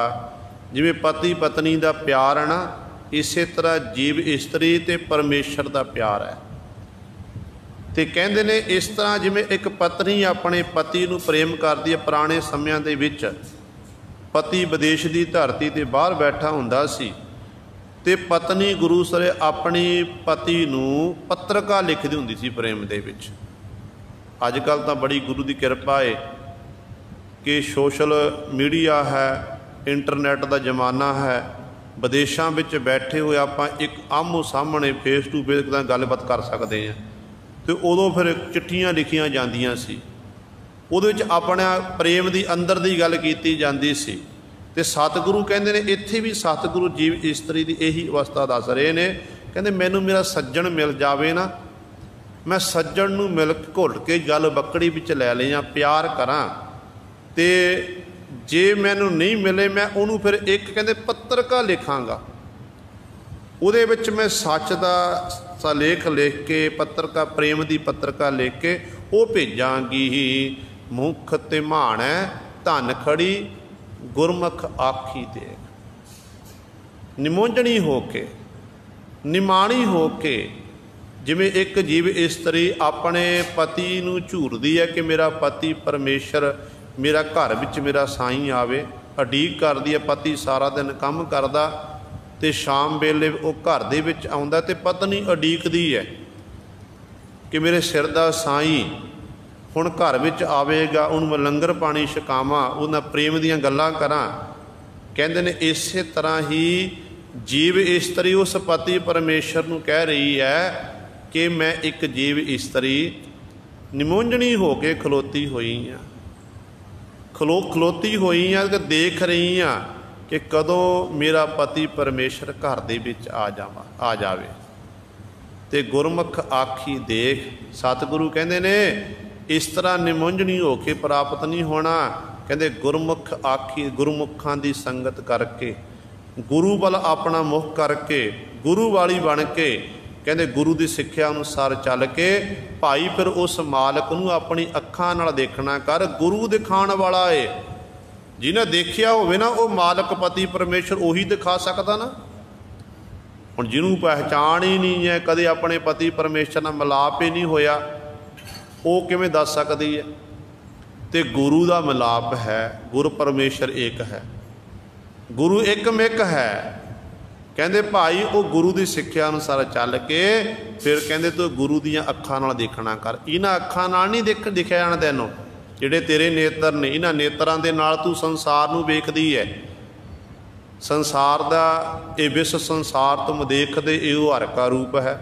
ਜਿਵੇਂ ਪਤੀ ਪਤਨੀ ਦਾ ਪਿਆਰ ਹੈ ਨਾ, ਇਸੇ ਤਰ੍ਹਾਂ ਜੀਵ ਇਸਤਰੀ ਤੇ ਪਰਮੇਸ਼ਰ ਦਾ ਪਿਆਰ ਹੈ। ਤੇ ਕਹਿੰਦੇ ਨੇ ਇਸ ਤਰ੍ਹਾਂ ਜਿਵੇਂ ਇੱਕ ਪਤਨੀ ਆਪਣੇ ਪਤੀ ਨੂੰ ਪ੍ਰੇਮ ਕਰਦੀ ਹੈ। ਪੁਰਾਣੇ ਸਮਿਆਂ ਦੇ ਵਿੱਚ ਪਤੀ ਵਿਦੇਸ਼ ਦੀ ਧਰਤੀ ਤੇ ਬਾਹਰ ਬੈਠਾ ਹੁੰਦਾ ਸੀ, ਤੇ ਪਤਨੀ ਗੁਰੂ ਸਰੇ ਆਪਣੀ ਪਤੀ ਨੂੰ ਪੱਤਰਕਾ ਲਿਖਦੀ ਹੁੰਦੀ ਸੀ ਪ੍ਰੇਮ ਦੇ ਵਿੱਚ। ਅੱਜ ਕੱਲ੍ਹ ਤਾਂ ਬੜੀ ਗੁਰੂ ਦੀ ਕਿਰਪਾ ਹੈ ਕਿ ਸੋਸ਼ਲ ਮੀਡੀਆ ਹੈ, ਇੰਟਰਨੈਟ ਦਾ ਜ਼ਮਾਨਾ ਹੈ। ਵਿਦੇਸ਼ਾਂ ਵਿੱਚ ਬੈਠੇ ਹੋਏ ਆਪਾਂ ਇੱਕ ਆਮੋ ਸਾਹਮਣੇ ਫੇਸ ਟੂ ਫੇਸ ਨਾਲ ਗੱਲਬਾਤ ਕਰ ਸਕਦੇ ਹਾਂ। ਤੇ ਉਦੋਂ ਫਿਰ ਚਿੱਠੀਆਂ ਲਿਖੀਆਂ ਜਾਂਦੀਆਂ ਸੀ, ਉਹਦੇ ਵਿੱਚ ਆਪਣਾ ਪ੍ਰੇਮ ਦੀ ਅੰਦਰ ਦੀ ਗੱਲ ਕੀਤੀ ਜਾਂਦੀ ਸੀ। ਤੇ ਸਤਿਗੁਰੂ ਕਹਿੰਦੇ ਨੇ, ਇੱਥੇ ਵੀ ਸਤਿਗੁਰੂ ਜੀਵ ਇਸਤਰੀ ਦੀ ਇਹੀ ਅਵਸਥਾ ਦੱਸ ਰਹੇ ਨੇ। ਕਹਿੰਦੇ ਮੈਨੂੰ ਮੇਰਾ ਸੱਜਣ ਮਿਲ ਜਾਵੇ ਨਾ, ਮੈਂ ਸੱਜਣ ਨੂੰ ਮਿਲ ਕੇ ਘੁੱਟ ਕੇ ਗੱਲ ਬੱਕੜੀ ਵਿੱਚ ਲੈ ਲਿਆ, ਪਿਆਰ ਕਰਾਂ। ਤੇ ਜੇ ਮੈਨੂੰ ਨਹੀਂ ਮਿਲੇ, ਮੈਂ ਉਹਨੂੰ ਫਿਰ ਇੱਕ ਕਹਿੰਦੇ ਪੱਤਰਕਾ ਲਿਖਾਂਗਾ, ਉਹਦੇ ਵਿੱਚ ਮੈਂ ਸੱਚ ਦਾ ਲੇਖ ਲਿਖ ਕੇ, ਪੱਤਰਕਾ ਪ੍ਰੇਮ ਦੀ ਪੱਤਰਕਾ ਲਿਖ ਕੇ ਉਹ ਭੇਜਾਂਗੀ। ਮੁਖ ਤਿਮਾਣੈ ਧਨ ਖੜੀ, ਗੁਰਮੁਖ ਆਖੀ ਦੇਖ। ਨਿਮੋਝਣੀ ਹੋ ਕੇ, ਨਿਮਾਣੀ ਹੋ ਕੇ, ਜਿਵੇਂ ਇੱਕ ਜੀਵ ਇਸਤਰੀ ਆਪਣੇ ਪਤੀ ਨੂੰ ਝੂਰਦੀ ਹੈ ਕਿ ਮੇਰਾ ਪਤੀ ਪਰਮੇਸ਼ਰ ਮੇਰਾ ਘਰ ਵਿੱਚ ਮੇਰਾ ਸਾਈਂ ਆਵੇ, ਉਡੀਕ ਕਰਦੀ ਹੈ। ਪਤੀ ਸਾਰਾ ਦਿਨ ਕੰਮ ਕਰਦਾ ਤੇ ਸ਼ਾਮ ਵੇਲੇ ਉਹ ਘਰ ਦੇ ਵਿੱਚ ਆਉਂਦਾ ਤੇ ਪਤਨੀ ਉਡੀਕਦੀ ਹੈ ਕਿ ਮੇਰੇ ਸਿਰ ਦਾ ਸਾਈਂ ਹੁਣ ਘਰ ਵਿੱਚ ਆਵੇਗਾ, ਉਹਨੂੰ ਮੈਂ ਲੰਗਰ ਪਾਣੀ ਛਕਾਵਾਂ, ਉਹਨਾਂ ਪ੍ਰੇਮ ਦੀਆਂ ਗੱਲਾਂ ਕਰਾਂ। ਕਹਿੰਦੇ ਨੇ ਇਸੇ ਤਰ੍ਹਾਂ ਹੀ ਜੀਵ ਇਸਤਰੀ ਉਸ ਪਤੀ ਪਰਮੇਸ਼ਰ ਨੂੰ ਕਹਿ ਰਹੀ ਹੈ ਕਿ ਮੈਂ ਇੱਕ ਜੀਵ ਇਸਤਰੀ ਨਿਮੋਝਣੀ ਹੋ ਕੇ ਖਲੋਤੀ ਹੋਈ ਹਾਂ, ਖਲੋਤੀ ਹੋਈ ਹਾਂ ਕਿ ਦੇਖ ਰਹੀ ਹਾਂ ਕਿ ਕਦੋਂ ਮੇਰਾ ਪਤੀ ਪਰਮੇਸ਼ਰ ਘਰ ਦੇ ਵਿੱਚ ਆ ਜਾਵੇ। ਤੇ ਗੁਰਮੁਖ ਆਖੀ ਦੇਖ। ਸਤਿਗੁਰੂ ਕਹਿੰਦੇ ਨੇ ਇਸ ਤਰ੍ਹਾਂ ਨਿਮੋਝਣੀ ਹੋ ਕੇ ਪ੍ਰਾਪਤ ਨਹੀਂ ਹੋਣਾ। ਕਹਿੰਦੇ ਗੁਰਮੁਖ ਆਖੀ, ਗੁਰਮੁਖਾਂ ਦੀ ਸੰਗਤ ਕਰਕੇ, ਗੁਰੂ ਵੱਲ ਆਪਣਾ ਮੁਖ ਕਰਕੇ, ਗੁਰੂ ਵਾਲੀ ਬਣ ਕੇ, ਕਹਿੰਦੇ ਗੁਰੂ ਦੀ ਸਿੱਖਿਆ ਅਨੁਸਾਰ ਚੱਲ ਕੇ ਭਾਈ ਫਿਰ ਉਸ ਮਾਲਕ ਨੂੰ ਆਪਣੀ ਅੱਖਾਂ ਨਾਲ ਦੇਖਣਾ ਕਰ। ਗੁਰੂ ਦਿਖਾਉਣ ਵਾਲਾ ਏ, ਜਿਹਨੇ ਦੇਖਿਆ ਹੋਵੇ ਨਾ ਉਹ ਮਾਲਕ ਪਤੀ ਪਰਮੇਸ਼ਰ ਉਹੀ ਦਿਖਾ ਸਕਦਾ ਨਾ। ਹੁਣ ਜਿਹਨੂੰ ਪਹਿਚਾਣ ਹੀ ਨਹੀਂ ਹੈ, ਕਦੇ ਆਪਣੇ ਪਤੀ ਪਰਮੇਸ਼ਰ ਨਾਲ ਮਿਲਾਪ ਹੀ ਨਹੀਂ ਹੋਇਆ, ਉਹ ਕਿਵੇਂ ਦੱਸ ਸਕਦੀ ਹੈ। ਤੇ ਗੁਰੂ ਦਾ ਮਿਲਾਪ ਹੈ, ਗੁਰ ਪਰਮੇਸ਼ਰ ਏਕ ਹੈ, ਗੁਰੂ ਇੱਕਮਿਕ ਹੈ। ਕਹਿੰਦੇ ਭਾਈ ਉਹ ਗੁਰੂ ਦੀ ਸਿੱਖਿਆ ਅਨੁਸਾਰ ਚੱਲ ਕੇ ਫਿਰ ਕਹਿੰਦੇ ਤੂੰ ਗੁਰੂ ਦੀਆਂ ਅੱਖਾਂ ਨਾਲ ਦੇਖਣਾ ਕਰ। ਇਹਨਾਂ ਅੱਖਾਂ ਨਾਲ ਨਹੀਂ ਦਿਖਿਆ ਜਾਣਾ ਤੈਨੂੰ, ਜਿਹੜੇ ਤੇਰੇ ਨੇਤਰ ਨੇ, ਇਹਨਾਂ ਨੇਤਰਾਂ ਦੇ ਨਾਲ ਤੂੰ ਸੰਸਾਰ ਨੂੰ ਵੇਖਦੀ ਹੈ। ਸੰਸਾਰ ਦਾ ਇਹ ਵਿਸ਼ ਸੰਸਾਰ ਤੁਮ ਦੇਖਦੇ ਇਹੋ ਹਰਿ ਕਾ ਰੂਪ ਹੈ।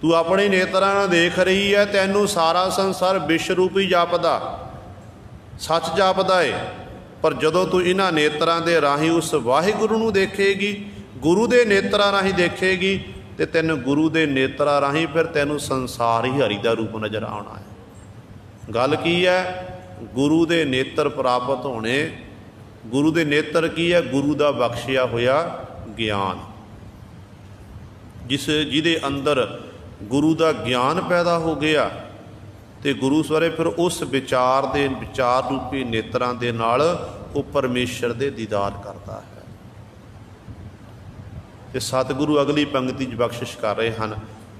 ਤੂੰ ਆਪਣੇ ਨੇਤਰਾਂ ਨਾਲ ਦੇਖ ਰਹੀ ਹੈ, ਤੈਨੂੰ ਸਾਰਾ ਸੰਸਾਰ ਵਿਸ਼ ਰੂਪ ਹੀ ਜਾਪਦਾ, ਸੱਚ ਜਾਪਦਾ ਏ। ਪਰ ਜਦੋਂ ਤੂੰ ਇਹਨਾਂ ਨੇਤਰਾਂ ਦੇ ਰਾਹੀਂ ਉਸ ਵਾਹਿਗੁਰੂ ਨੂੰ ਦੇਖੇਗੀ, ਗੁਰੂ ਦੇ ਨੇਤਰਾਂ ਰਾਹੀਂ ਦੇਖੇਗੀ, ਤੇ ਤੈਨੂੰ ਗੁਰੂ ਦੇ ਨੇਤਰਾਂ ਰਾਹੀਂ ਫਿਰ ਤੈਨੂੰ ਸੰਸਾਰ ਹੀ ਹਰੀ ਦਾ ਰੂਪ ਨਜ਼ਰ ਆਉਣਾ ਹੈ। ਗੱਲ ਕੀ ਹੈ? ਗੁਰੂ ਦੇ ਨੇਤਰ ਪ੍ਰਾਪਤ ਹੋਣੇ। ਗੁਰੂ ਦੇ ਨੇਤਰ ਕੀ ਹੈ? ਗੁਰੂ ਦਾ ਬਖਸ਼ਿਆ ਹੋਇਆ ਗਿਆਨ, ਜਿਹਦੇ ਅੰਦਰ गुरु का ज्ञान पैदा हो गया तो गुरु सवेरे फिर उस विचार रूपी नेत्रां दे नाल वो परमेश्वर दे दीदार करता है। ते सतगुरु अगली पंक्ति च बख्शिश कर रहे हैं,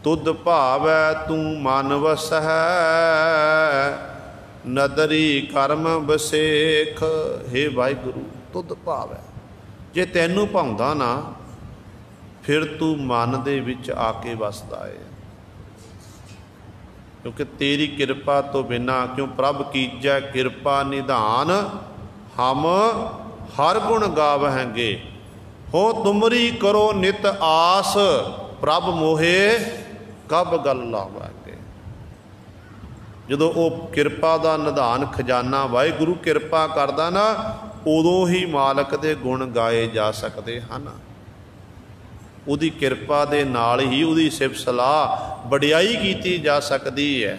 तुद भावै तू मन वसै नदरी कर्म बसेख। हे वाहिगुरु तुद भावै, जे तैनू भाउंदा ना फिर तू मन दे विच आके वसदा है, क्योंकि तेरी कृपा तो बिना, क्यों प्रभ कीजै कृपा निधान हम हर गुण गावहेंगे। हो तुमरी करो नित आस प्रभ मोहे कब गल लावांगे। जदों वो कृपा का निधान खजाना वाहिगुरु कृपा करदा ना, उदों ही मालक दे गुण गाए जा सकते हैं। उहदी कृपा दे नाल ही उहदी सिफत सलाह वडियाई कीती जा सकती है।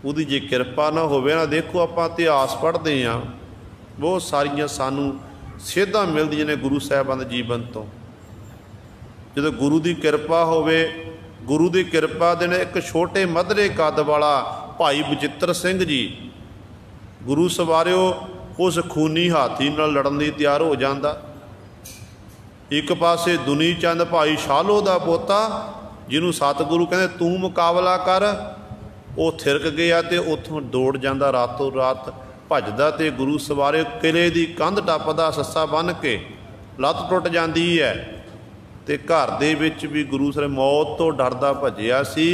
उहदी जे कृपा ना होवे ना, देखो आपां इतिहास पढ़ते हैं बहुत सारियां सानू सेधां मिलदियां ने गुरु साहिबान दे जीवन तो। जदों गुरु की कृपा होवे, गुरु की कृपा दे ने एक छोटे मधरे कद वाला भाई बचित्र सिंह जी गुरु सवारिओ उस खूनी हाथी नाल लड़न लई तैयार हो जांदा। एक पासे दुनी चंद भाई शालो का पोता जिन्हों सतगुरु कहते तू मुकाबला कर, वो थिरक गया तो उत्थों दौड़ जाता रातों रात भजदा, तो गुरु सवारे किले की कंध टपदा सस्सा बन के लत्त टुट जाती है। तो घर दे विच भी गुरु सर मौत तो डरदा भजिया सी,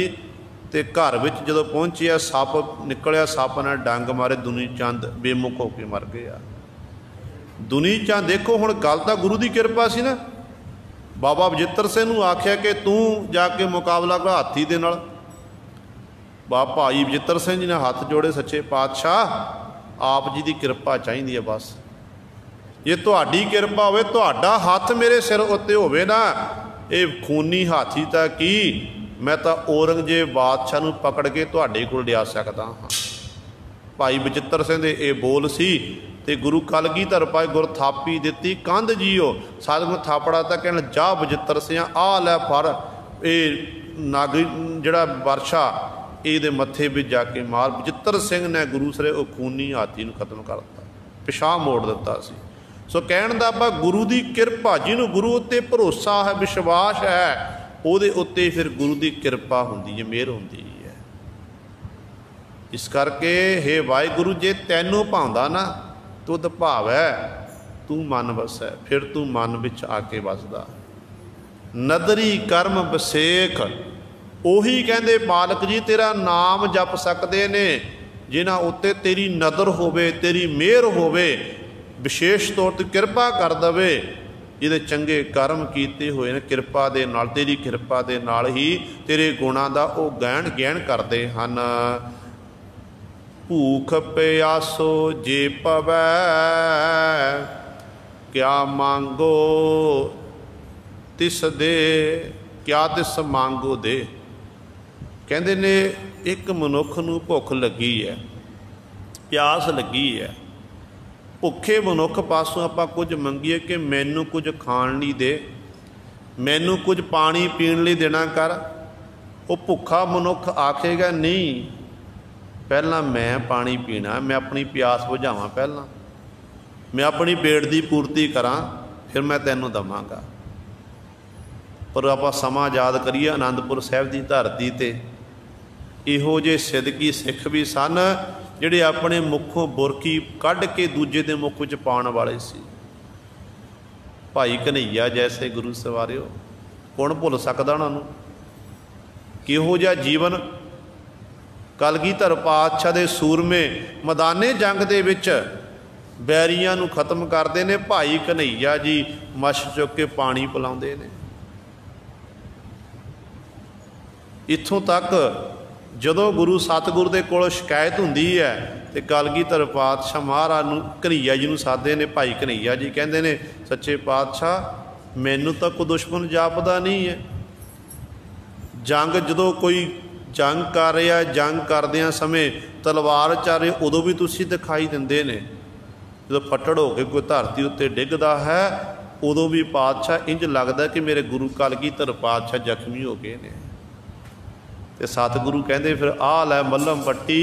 ते घर विच जदों पहुंचिया सप निकलिया, सप ने डंग मारे, दुनी चंद बेमुख होकर मर गया। दुनी चंद देखो हुण गल तां गुरु की कृपा सी ना, बाबा बजित्र सिंह नूं आख्या कि तू जाके मुकाबला कर हाथी दे नाल। बाबा भाई बजित्र सिंह जी ने हथ जोड़े, सच्चे पातशाह आप जी की कृपा चाहिए है, बस जे तुहाडी कृपा होवे, तुहाडा हथ मेरे सिर उत्ते होवे ना, ये खूनी हाथी तां की, मैं तां औरंगजेब बादशाह नूं पकड़ के तुहाडे कोल लिया सकदा हाँ। भाई बचित्र सिंह दे ये बोल सी, ते गुरु कलगीधर पाए गुर थापी दिती कंध जीओ। साधु थापड़ा तो कहना जा बचित्र सिंह आ लै फड़, ये नागरी जड़ा वर्षा ये मत्थे भी जाके मार। बचित्र सिंह ने गुरु सरे वो खूनी हाथी नूं खत्म करता, पिछाह मोड़ दिता सी। सो कहण दा भाव गुरु की कृपा, जिन्होंने गुरु उत्ते भरोसा है विश्वास है, उहदे उत्ते फिर गुरु की कृपा हुंदी है, मेहर हुंदी है। इस करके हे वाहिगुरु जे तैनू भाउंदा ना तुद भावै तू मन वसै, फिर तू मन विच आके वसदा। नदरी कर्म बसेख, उही कहंदे मालक जी तेरा नाम जप सकते ने जिन्हां उत्ते तेरी नदर होवे, तेरी मेहर होवे, विशेष तौर ते कृपा कर दवे, जिहदे चंगे कर्म कीते होए ने कृपा दे नाल, तेरी कृपा दे नाल ही तेरे गुणां दा वो गैण करदे हन। भूख प्यासो जे पवै क्या मांगो तिस दे, क्या तिस मांगो दे। कहते ने एक मनुख नूं भुख लगी है, प्यास लगी है, भुखे मनुख पासों आपां कुछ मंगीए कि मैनू कुछ खाण लई दे, मैनू कुछ पानी पीण लई देना कर, वो भुखा मनुख आखेगा नहीं पहला मैं पानी पीना, मैं अपनी प्यास बुझावां, पहला मैं अपनी पेट की पूर्ति करा, फिर मैं तैनूं दवांगा। पर आपां समां याद करिए आनंदपुर साहिब की धरती ते इहो जे सिदकी सिख भी सन जिहड़े अपने मुखों बुरकी कढ़ के दूजे दे मुख विच पाउण वाले सी। भाई कन्हैया जैसे गुरु सवारिओ कौन भुल सकदा उन्हां नूं। किहो जिहा जीवन कलगीधर पातशाह दे सूरमे मैदाने जंग दे विच बैरियां नूं खत्म करदे ने, भाई कन्हैया जी मछ चुक के पानी पिलाउंदे ने। इत्थों तक जदों गुरु सतगुरु दे कोल शिकायत हुंदी है तो कलगीधर पातशाह महाराज नूं कन्हैया जी नूं साधे ने। भाई कन्हैया जी कहंदे ने सच्चे पातशाह मैनूं तां कोई दुश्मन जापदा नहीं है। जंग जदों कोई जंग कर रहा, जंग करदियां समय तलवार चारे उदों भी तुसीं दिखाई दिंदे ने। जो फट्टड़ हो के कोई धरती उत्ते डिगदा है उदों भी पातशाह इंज लगता कि मेरे गुरु कलगीधर पातशाह जख्मी हो गए ने। तो सतगुरु कहते फिर आ लै मल्लम पट्टी,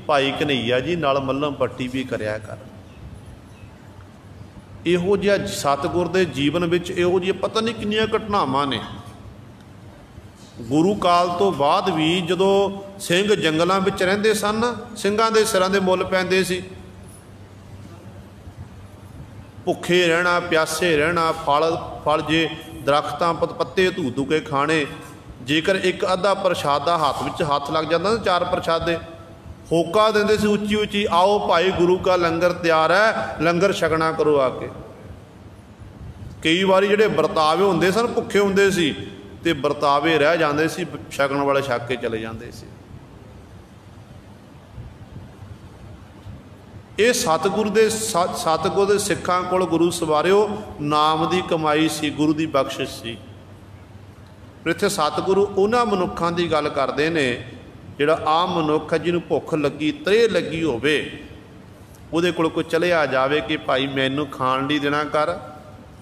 भाई कन्हैया जी नाल मल्लम पट्टी भी करया कर। इहो जिहा सतगुर दे जीवन विच इहो जिहा पता नहीं किन्नियां घटनावां ने। गुरु काल तो बाद भी जदों सिंह जंगलों में रहिंदे सन, ਸਿੰਘਾਂ ਦੇ सिरां दे मुੱਲ पैंदे सी। भुखे रहना, प्यासे रहना, फल जे दरख्तां पत्ते धू धू के खाने। जेकर एक अद्धा प्रशादा हाथ लग जाता ना, 4 प्रशादे होका देंदे सी उच्ची उच्ची, आओ भाई गुरु का लंगर तैयार है, लंगर छकना करो आके। कई बारी जिहड़े बरतावे हुंदे सन भुखे हुंदे सी ते बरतावे रह जाते सी, छकण वाले छक के चले जाते सी। ये सतगुरु दे सिखां कोल गुरु सवारिओ नाम की कमाई सी, गुरु की बख्शिश सी। इत्थे सतगुरु उन्हां मनुखां दी गल करदे ने जिहड़ा आम मनुख है, जिन्होंने भुख लगी त्रेह लगी होवे, उहदे कोल कोई चलिया जावे कि भाई मैनू खाण लई देना कर,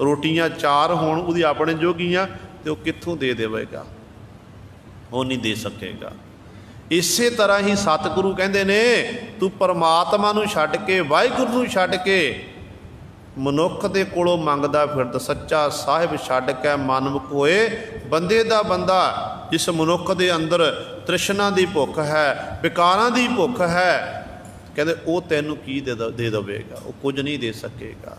रोटियां 4 होण उहदी अपने जोगियां, तो कित्थों दे देवेगा, वो नहीं दे सकेगा। इसे तरह ही सतगुरु कहते ने तू परमात्मा नूं छड्ड के, वाहिगुरू नूं छड्ड के मनुख दे कोलों मंगदा फिरदा, सच्चा साहिब छड्ड के मन मुकोए बंदे दा बंदा। जिस मनुख दे अंदर तृष्णा दी भुख है, विकारां दी भुख है, कहते वो तैनूं की दे देवेगा, वो कुछ नहीं दे सकेगा।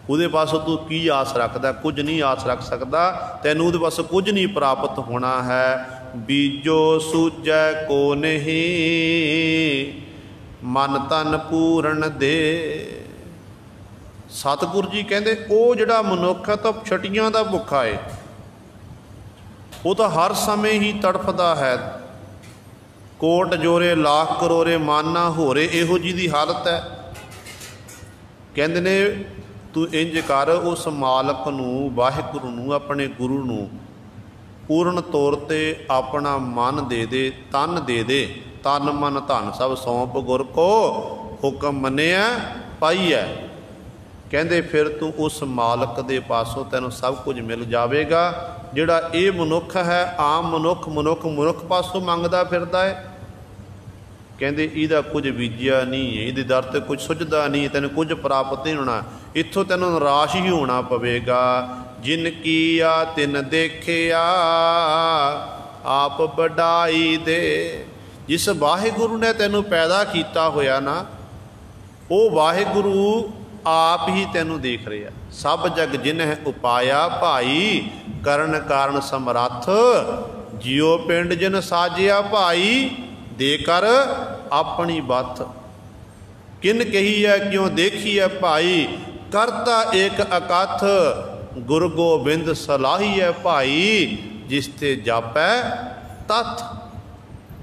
उहदे पासों तू की आस रखदा, कुछ नहीं आस रख सकदा, तैनूं उहदे पासों कुछ नहीं प्राप्त होना है। बीजो सूझै को नहीं, मन तन पूरन दे। सतगुरु जी कहते वो जिहड़ा मनुख है तो छटियां दा भुखा है, वो तो हर समय ही तड़फदा है। कोट जोरे लाख करोरे माना होरे, इहो जी दी हालत है। कहते ने तू इंज कर, उस मालक नूं, वाहिगुरू नूं, अपने गुरु नूं पूर्ण तौर ते अपना मन दे दे, तन दे दे। तन मन धन सब सौंप गुर को, हुक्म मनिया पाईया। कहते फिर तू उस मालक दे पासों तैनूं सब कुछ मिल जाएगा। जिहड़ा ये मनुख है, आम मनुख पासों मंगदा फिरदा है, कहते इहदा कुछ बीजिया नहीं है, इहदे दर ते कुछ सुझदा नहीं, तैनूं कुछ प्राप्त नहीं होना, इत्थों तैनूं निराश ही होना पवेगा। जिन कीया तिन देखिया, आप वडाई दे। जिस वाहिगुरू ने तैनूं पैदा किया होया ना, वो वाहिगुरू आप ही तैनूं देख रहा। सब जग जिन है उपाया भाई, करन कारण समरथ। जियो पिंड जिन साजिया भाई, देकर अपनी बथ। किन कही है क्यों देखी है भाई, करता एक अकथ। गुरु गोबिंद सलाही है भाई, जिसते जापै तथ।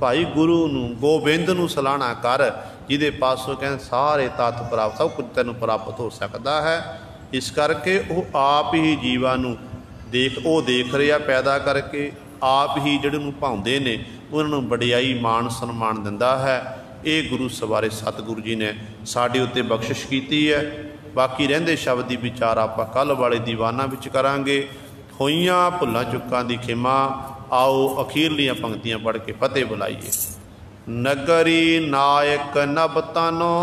भाई गुरु नूं गोबिंद नूं सलाहना कर, जिहदे पासों कहते सारे तत्त प्राप्त, सब कुछ तैनूं प्राप्त हो सकता है। इस करके वो आप ही जीवां नूं देख रहा पैदा करके, आप ही जिहड़े नूं भाउंदे ने उन्हां नूं वडियाई मान सन्मान दिंदा है। ये गुरु सवारे सतगुरु जी ने साडे उत्ते बख्शिश कीती है। बाकी रहिंदे शब्द दी विचार आपां कल वाले दीवाना विच करांगे। होइयां भुल्लां चुक्कां दी खिमा। आओ अखीरलियां पंक्तियां पढ़ के फतेह बुलाइए। नगरी नायक नभ तनो,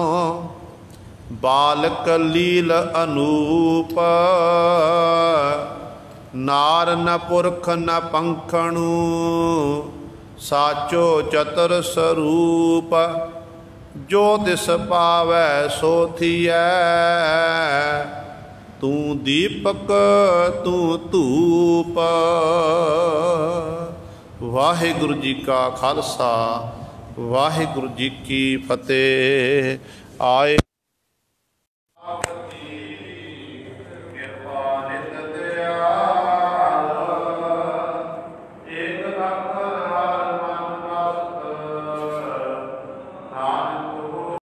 बालक लील अनूप। नार न पुरख न पंखणु, साचो चतुर स्वरूप। जो दिस पावै सो थियै, तू दीपक तू धूप। वाहिगुरु जी का खालसा, वाहिगुरु जी की फतेह। आए